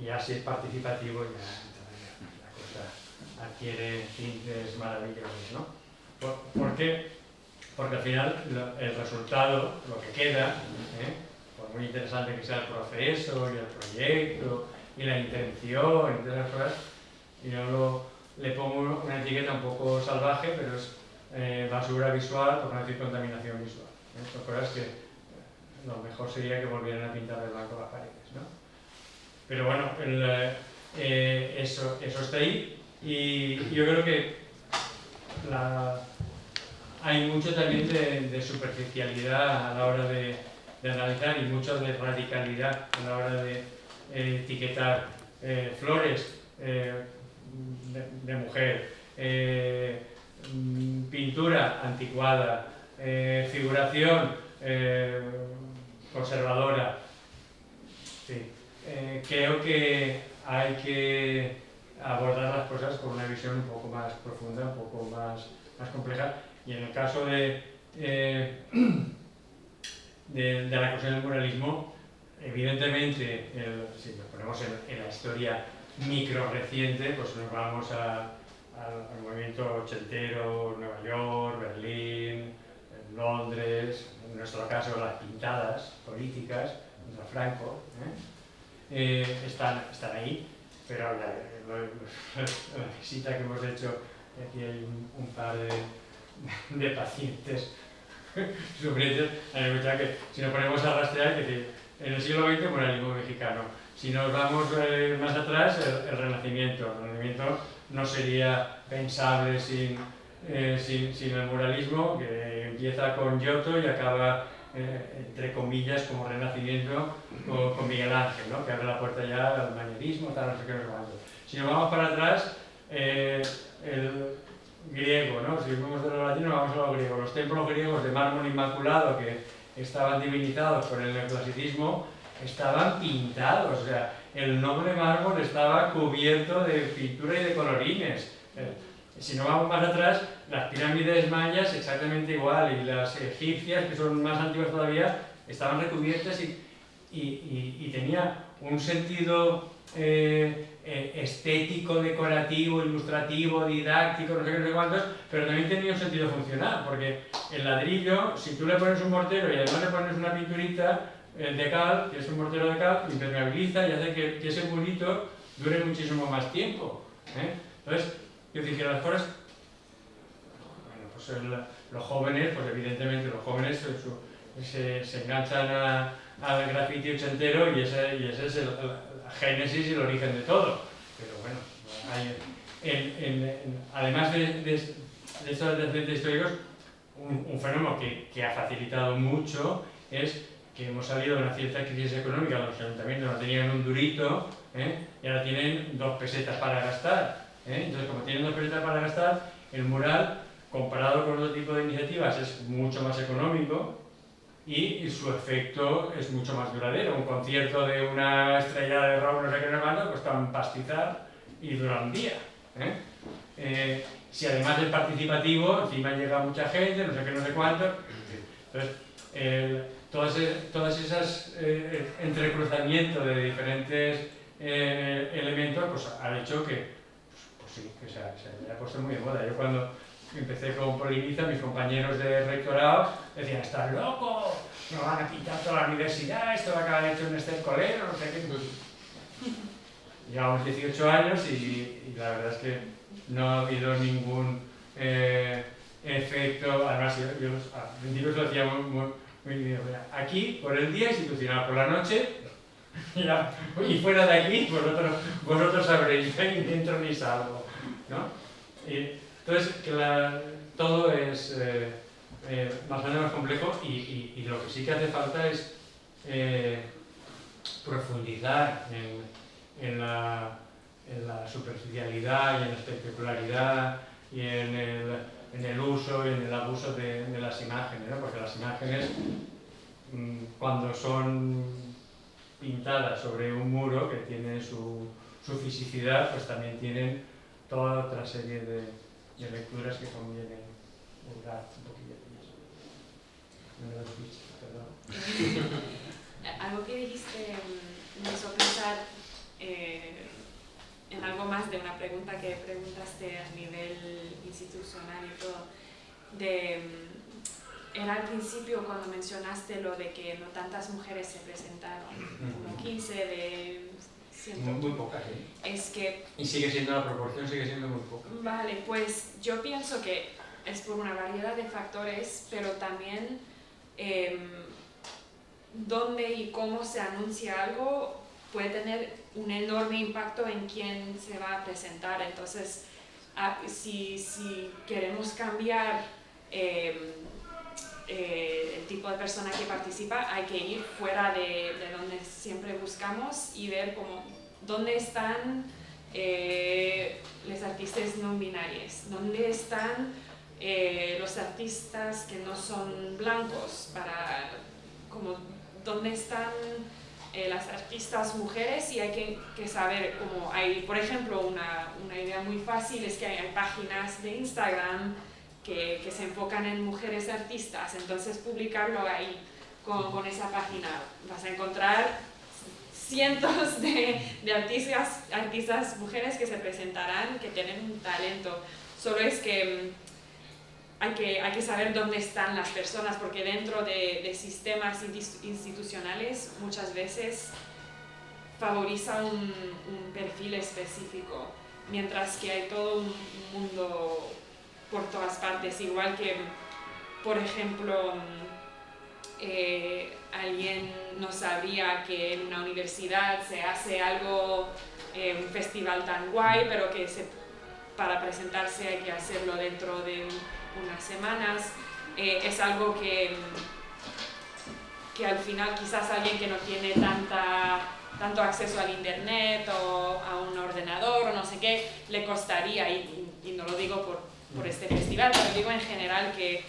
y así es participativo, ya la cosa adquiere tintes maravillosos, ¿no? ¿Por qué? Porque al final el resultado, lo que queda, por muy interesante que sea el proceso y el proyecto y la intención y todas las cosas, yo le pongo una etiqueta un poco salvaje, pero es basura visual, por no decir contaminación visual. Son cosas que lo mejor sería que volvieran a pintar de blanco las paredes, ¿no? Pero bueno, eso está ahí, y yo creo que hay mucho también de superficialidad a la hora de analizar, y mucho de radicalidad a la hora de etiquetar flores de mujer, pintura anticuada, figuración conservadora. Sí. Creo que hay que abordar las cosas con una visión un poco más profunda, un poco más compleja, y en el caso de la cuestión del muralismo, evidentemente, si nos ponemos en la historia micro reciente, pues nos vamos a al movimiento ochentero, Nueva York, Berlín, Londres, en nuestro caso las pintadas políticas contra Franco, están ahí, pero la visita que hemos hecho, aquí hay un par de pacientes sufrientes, han escuchado que si nos ponemos a rastrear, que en el siglo XX moralismo mexicano, si nos vamos más atrás, el Renacimiento no sería pensable sin el muralismo, que empieza con Giotto y acaba, entre comillas, como Renacimiento con Miguel Ángel, ¿no? Que abre la puerta ya al manierismo, tal, no sé qué, no sé cuánto. Si nos vamos para atrás, el griego, ¿no? Si vamos de lo latino, vamos a lo griego. Los templos griegos de mármol inmaculado que estaban divinizados por el neoclasicismo estaban pintados, o sea, el noble mármol estaba cubierto de pintura y de colorines. Si no vamos más atrás, las pirámides mayas exactamente igual, y las egipcias, que son más antiguas todavía, estaban recubiertas y tenía un sentido estético, decorativo, ilustrativo, didáctico, no sé qué, no sé cuántos, pero también tenía un sentido funcional, porque el ladrillo, si tú le pones un mortero y además le pones una pinturita de cal, que es un mortero de cal, impermeabiliza y hace que ese murito dure muchísimo más tiempo. Entonces, yo decir que las cosas, bueno, pues los jóvenes, pues evidentemente los jóvenes se enganchan al graffiti ochentero y ese es la génesis y el origen de todo. Pero bueno, además de estos antecedentes históricos, un fenómeno que ha facilitado mucho es que hemos salido de una cierta crisis económica. Los ayuntamientos no tenían un durito, y ahora tienen 2 pesetas para gastar. Entonces, como tienen 2 pesetas para gastar, el mural, comparado con otro tipo de iniciativas, es mucho más económico y su efecto es mucho más duradero. Un concierto de una estrella de rock, no sé qué, no sé, cuesta un pastizal y dura un día. Si además es participativo, encima llega mucha gente, no sé qué, no sé cuánto. Entonces, todas esas entrecruzamientos de diferentes elementos, pues han hecho que sí, que se haya puesto muy de moda. Yo cuando empecé con Poliniza, mis compañeros de rectorado decían: "¡Estás loco! Nos van a quitar toda la universidad, esto va a acabar hecho en estercolero, no sé qué". Llevamos 18 años y la verdad es que no ha habido ningún efecto. Además, yo al principio lo hacía muy bien. Aquí, por el día institucional, por la noche, y fuera de aquí, vosotros sabréis, ni dentro ni salgo, ¿no? Entonces, todo es más o menos complejo y lo que sí que hace falta es profundizar en la superficialidad y en la espectacularidad y en el uso y en el abuso de las imágenes, ¿no? Porque las imágenes, cuando son pintadas sobre un muro que tiene su fisicidad, pues también tienen toda otra serie de lecturas que conviene hurgar un poquillo de ellas. No me das bicho, perdón. Algo que dijiste me hizo pensar en algo más de una pregunta que preguntaste a nivel institucional y todo. Era al principio cuando mencionaste lo de que no tantas mujeres se presentaron, como 15 de 100. Muy pocas, Es que... Y sigue siendo, la proporción sigue siendo muy poca. Vale, pues yo pienso que es por una variedad de factores, pero también dónde y cómo se anuncia algo puede tener un enorme impacto en quién se va a presentar. Entonces, si queremos cambiar el tipo de persona que participa, hay que ir fuera de donde siempre buscamos y ver dónde están los artistas no binarios, dónde están los artistas que no son blancos, dónde están las artistas mujeres, y hay que saber cómo hay, por ejemplo, una idea muy fácil es que hay páginas de Instagram que se enfocan en mujeres artistas. Entonces publicarlo ahí con esa página, vas a encontrar cientos de artistas mujeres que se presentarán, que tienen un talento. Solo es que hay que saber dónde están las personas, porque dentro de sistemas institucionales muchas veces favoriza un perfil específico, mientras que hay todo un mundo por todas partes, igual que, por ejemplo, alguien no sabría que en una universidad se hace algo, un festival tan guay, pero que para presentarse hay que hacerlo dentro de unas semanas. Es algo que al final quizás alguien que no tiene tanto acceso al internet o a un ordenador o no sé qué, le costaría, y no lo digo por este festival, pero digo en general que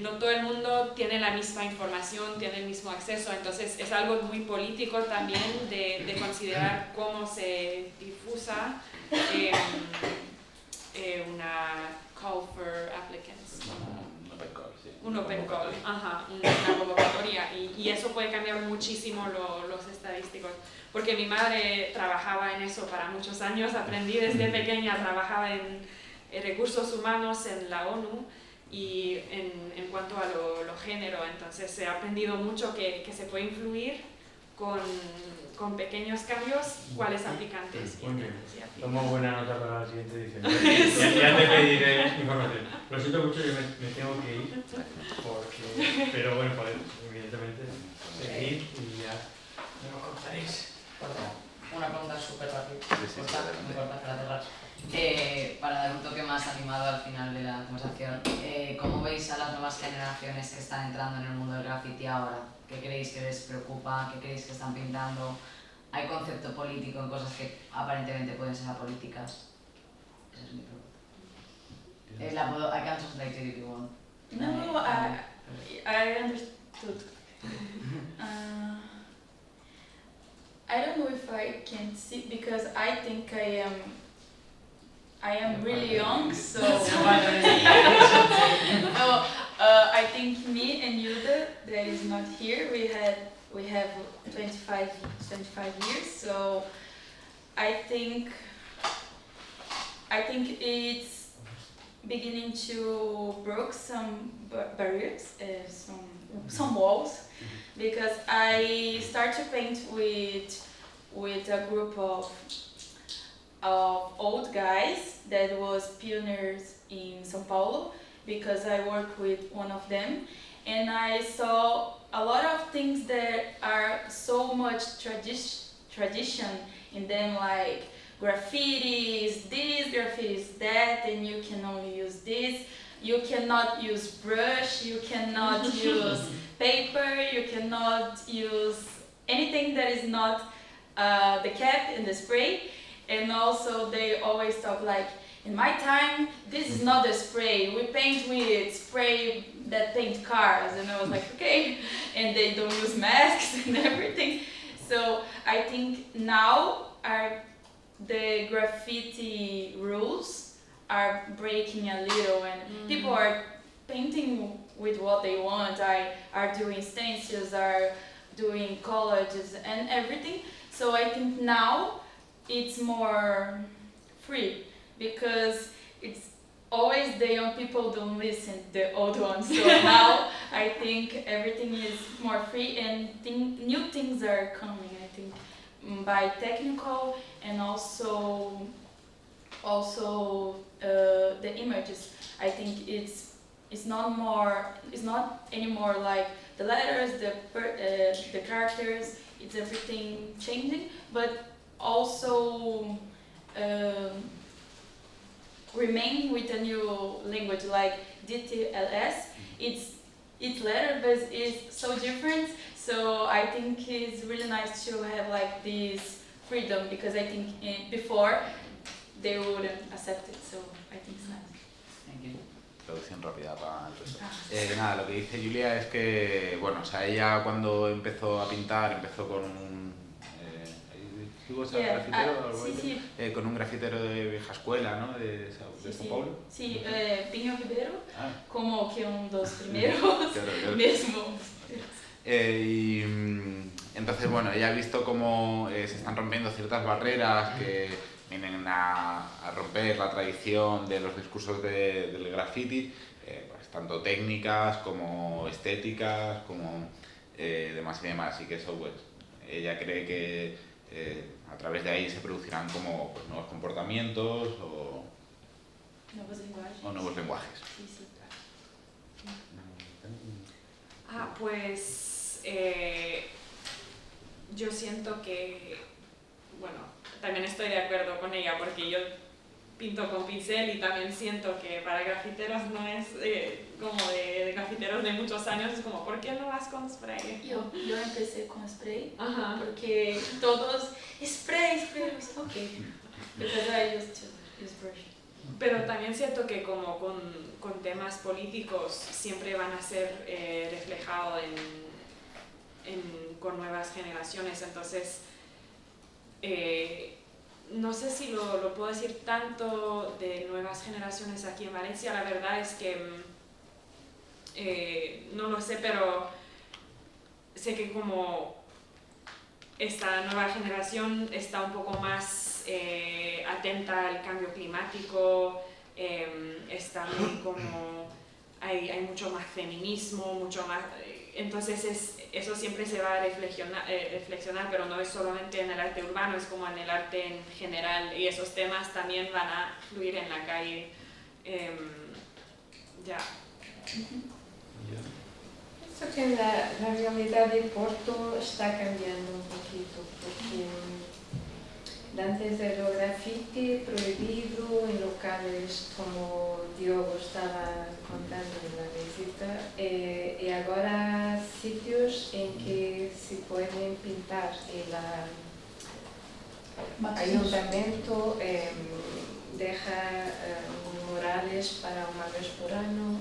no todo el mundo tiene la misma información, tiene el mismo acceso, entonces es algo muy político también de considerar cómo se difusa una call for applicants. Un open call, ajá, una convocatoria, y eso puede cambiar muchísimo los estadísticos, porque mi madre trabajaba en eso para muchos años, aprendí desde pequeña, trabajaba en recursos humanos en la ONU y en cuanto a lo género, entonces he aprendido mucho que se puede influir con pequeños cambios cuáles aplicantes. Muy bien, tomo buena nota para la siguiente edición. Ya te pediré información. Lo siento mucho, yo me tengo que ir, pero bueno, pues, evidentemente, seguid y ya me lo contaréis. Una pregunta súper rápida, muy corta para cerrar. Para dar un toque más animado al final de la conversación, ¿cómo veis a las nuevas generaciones que están entrando en el mundo del graffiti ahora? ¿Qué creéis que les preocupa? ¿Qué creéis que están pintando? ¿Hay concepto político en cosas que aparentemente pueden ser apolíticas? Esa es mi pregunta. I can translate it if you want. No, I understood. I don't know if I can see, because I think I am really young, so no, I think me and Yuda, that is not here, we have 25 years, so I think it's beginning to break some barriers, some walls, because I start to paint with a group of old guys that was pioneers in São Paulo, because I work with one of them, and I saw a lot of things that are so much tradition in them, like graffitis, this, graffitis that, and you can only use this. You cannot use brush, you cannot use paper, you cannot use anything that is not the cap and the spray. And also they always talk like, in my time, this is not a spray, we paint with spray that paint cars. And I was like, okay, and they don't use masks and everything. So I think now the graffiti rules are breaking a little, and people are painting with what they want, are doing stencils, are doing collages and everything. So I think now it's more free, because it's always the young people don't listen, the old ones. So now I think everything is more free, and new things are coming, I think, by technical, and also the images. I think it's not anymore like the letters, the characters. It's everything changing, but also remain with a new language like DTLS. It's letter, but it's so different. So I think it's really nice to have like this freedom, because I think before they wouldn't accept it. So I think it's nice. Thank you. Traducción rápida para el resto. Nada, lo que dice Julia es que, bueno, o sea, ella cuando empezó a pintar empezó con un con un grafitero de vieja escuela, ¿no? De São Paulo. Sí, Pinho Ribeiro, como que dos primeros, claro. Mesmo. Entonces, bueno, ella ha visto cómo se están rompiendo ciertas barreras que vienen a romper la tradición de los discursos del graffiti, pues, tanto técnicas como estéticas, como demás y demás, y que eso, pues, ella cree que a través de ahí se producirán como pues, nuevos comportamientos o nuevos lenguajes. Sí, sí, claro. Pues yo siento que, bueno, también estoy de acuerdo con ella porque yo pinto con pincel y también siento que para grafiteros no es como de grafiteros de muchos años, es como, ¿por qué no vas con spray? Yo empecé con spray. Ajá. Porque todos, spray, ok. Because I used to use brush. Pero también siento que como con temas políticos siempre van a ser reflejados con nuevas generaciones, entonces no sé si lo puedo decir tanto de nuevas generaciones aquí en Valencia, la verdad es que no lo sé, pero sé que como esta nueva generación está un poco más atenta al cambio climático, está muy como hay mucho más feminismo, mucho más, entonces eso siempre se va a reflexionar, pero no es solamente en el arte urbano, es como en el arte en general, y esos temas también van a fluir en la calle. Ya. Pienso que la realidad de Porto está cambiando un poquito, porque antes era el graffiti prohibido en locales como Diogo estaba contando en la visita, y ahora sitios en que se pueden pintar. El ayuntamiento deja murales para una vez por año.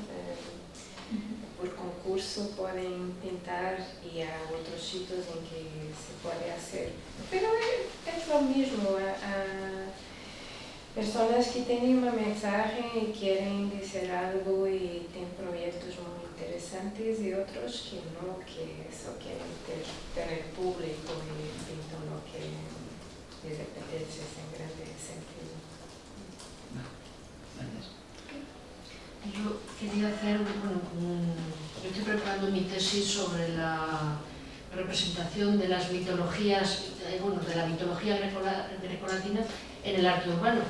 Por concurso pueden pintar y a otros sitios en que se puede hacer. Pero es lo mismo, personas que tienen un mensaje y quieren decir algo y tienen proyectos muy interesantes y otros que no, que solo quieren tener público y pintan lo que les apetece sin grande sentido. Yo quería hacer, yo estoy preparando mi tesis sobre la representación de las mitologías, de la mitología grecolatina en el arte urbano.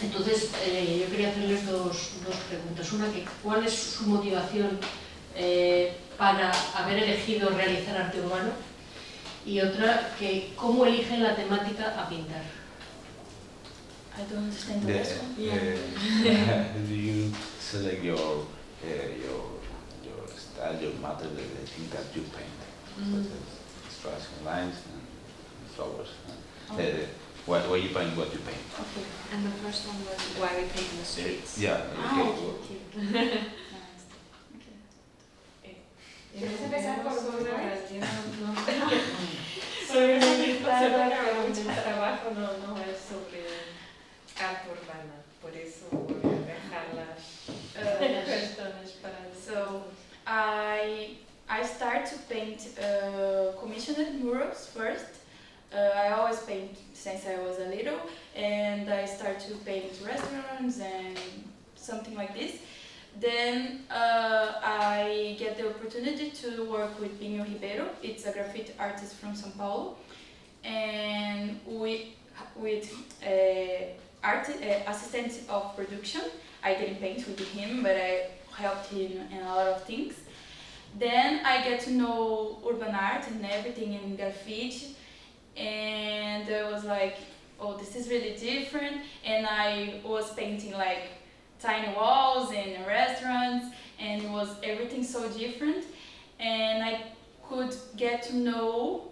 Entonces, yo quería hacerles dos preguntas. Una, que ¿cuál es su motivación para haber elegido realizar arte urbano? Y otra, que ¿cómo eligen la temática a pintar? I don't understand the last one. Do you select your style, your matter, the thing that you paint? Expressing lines and flowers. Why you paint what you paint? Okay. And the first one was why we paint in the streets. Yeah. Okay. ¿Quieres empezar por una vez? Soy una invitada, pero mi trabajo no es sobre arte urbana, por eso voy a dejar las cuestiones para So I start to paint commissioned murals first. I always paint since I was a little, and I start to paint restaurants and something like this. Then I get the opportunity to work with Binho Ribeiro. It's a graffiti artist from São Paulo, and with assistant of production. I didn't paint with him, but I helped him in a lot of things. Then I get to know urban art and everything in graffiti, and I was like, oh, this is really different. And I was painting like tiny walls in restaurants, and it was everything so different. And I could get to know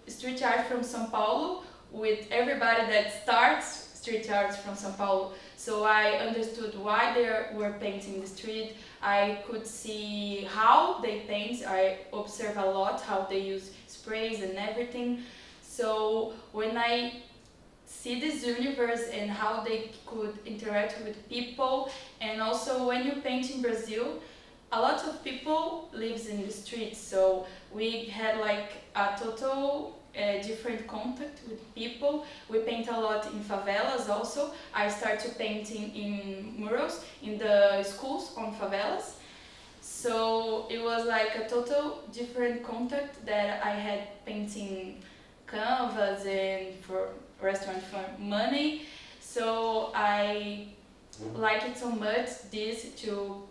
street art from São Paulo with everybody that starts street art from São Paulo. So I understood why they were painting the street. I could see how they paint. I observe a lot how they use sprays and everything. So when I see this universe and how they could interact with people, and also when you paint in Brazil, a lot of people lives in the streets, so we had like a total different contact with people. We paint a lot in favelas also. I started painting in murals in the schools on favelas. So it was like a total different contact that I had painting canvas and for restaurant for money. So I like it so much this to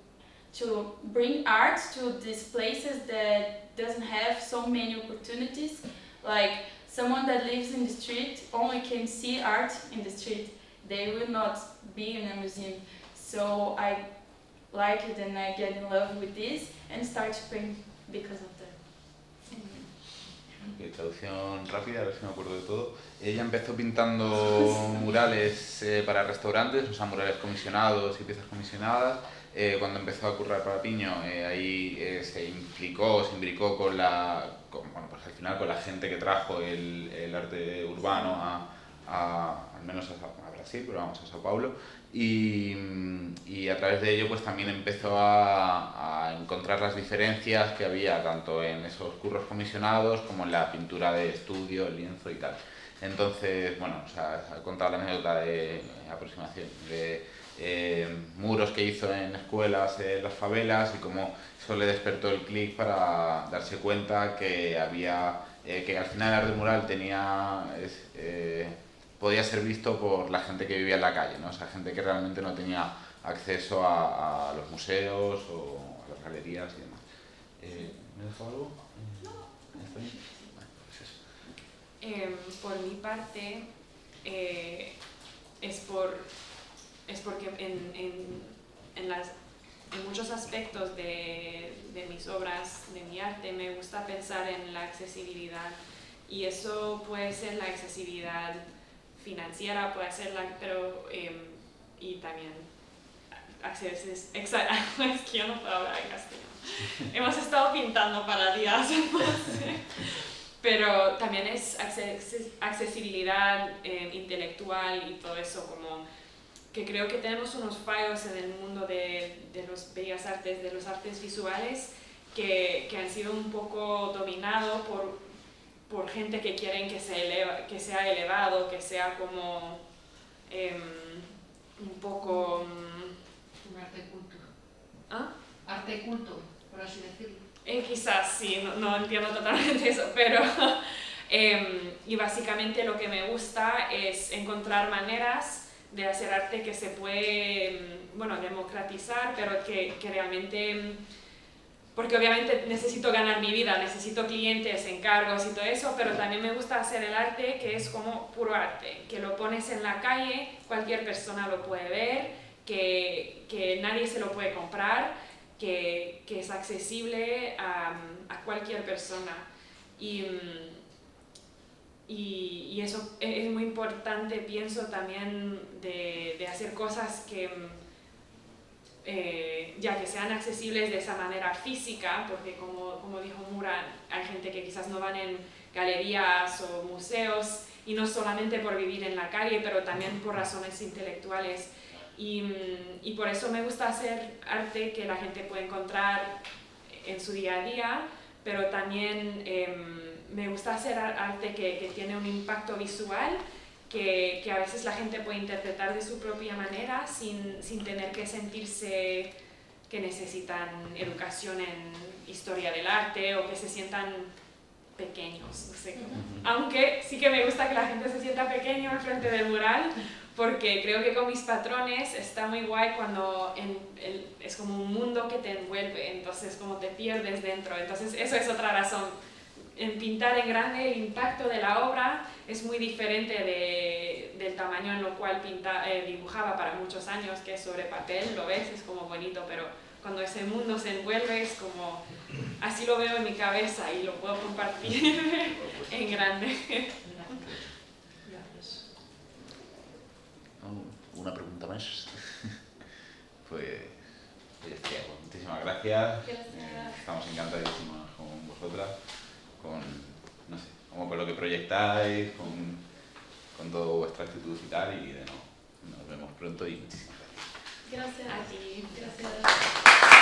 bring art to these places that doesn't have so many opportunities. Like someone that lives in the street only can see art in the street. They will not be in a museum. So I like it and I get in love with this and start to paint because of that. Okay, traducción rápida, a ver si me acuerdo de todo. Ella empezó pintando murales para restaurantes, o sea, murales comisionados y piezas comisionadas. Cuando empezó a currar para Piño, ahí se imbricó con bueno, pues al final con la gente que trajo el arte urbano al menos a Brasil, pero vamos, a Sao Paulo. Y a través de ello pues también empezó a encontrar las diferencias que había tanto en esos curros comisionados como en la pintura de estudio, el lienzo y tal. Entonces, bueno, o sea, ha contado la anécdota de aproximación de muros que hizo en escuelas, en las favelas, y cómo eso le despertó el clic para darse cuenta que había que al final el arte mural podía ser visto por la gente que vivía en la calle, ¿no? O sea, gente que realmente no tenía acceso a los museos o a las galerías y demás. ¿Me he dejado algo? ¿Está bien? Vale, pues eso. Por mi parte, es porque en muchos aspectos de mis obras, de mi arte, me gusta pensar en la accesibilidad, y eso puede ser la accesibilidad financiera, puede ser pero y también es que yo no puedo hablar en castellano. Hemos estado pintando para días, pero también es accesibilidad intelectual y todo eso, como que creo que tenemos unos fallos en el mundo de los bellas artes, de los artes visuales, que han sido un poco dominados por gente que quieren que sea elevado, que sea como un poco... Un arte culto. ¿Ah? Arte culto, por así decirlo. Quizás sí, no entiendo totalmente eso, pero... y básicamente lo que me gusta es encontrar maneras de hacer arte que se puede, bueno, democratizar, pero que realmente... Porque obviamente necesito ganar mi vida, necesito clientes, encargos y todo eso, pero también me gusta hacer el arte que es como puro arte, que lo pones en la calle, cualquier persona lo puede ver, que nadie se lo puede comprar, que es accesible a cualquier persona. Y eso es muy importante, pienso también, de hacer cosas que... ya que sean accesibles de esa manera física, porque como dijo Mura, hay gente que quizás no van en galerías o museos, y no solamente por vivir en la calle, pero también por razones intelectuales. Y por eso me gusta hacer arte que la gente puede encontrar en su día a día, pero también me gusta hacer arte que tiene un impacto visual, que a veces la gente puede interpretar de su propia manera sin tener que sentirse que necesitan educación en historia del arte o que se sientan pequeños, no sé. Aunque sí que me gusta que la gente se sienta pequeño al frente del mural, porque creo que con mis patrones está muy guay cuando es como un mundo que te envuelve, entonces como te pierdes dentro, entonces eso es otra razón. En pintar en grande, el impacto de la obra es muy diferente del tamaño en lo cual dibujaba para muchos años, que es sobre papel, lo ves, es como bonito, pero cuando ese mundo se envuelve es como, así lo veo en mi cabeza y lo puedo compartir en grande. Una pregunta más. Pues muchísimas gracias. Estamos encantadísimos con vosotras, no sé, como con lo que proyectáis, con toda vuestra actitud y tal, y de nuevo, nos vemos pronto y muchísimas gracias. Gracias. A ti. Gracias.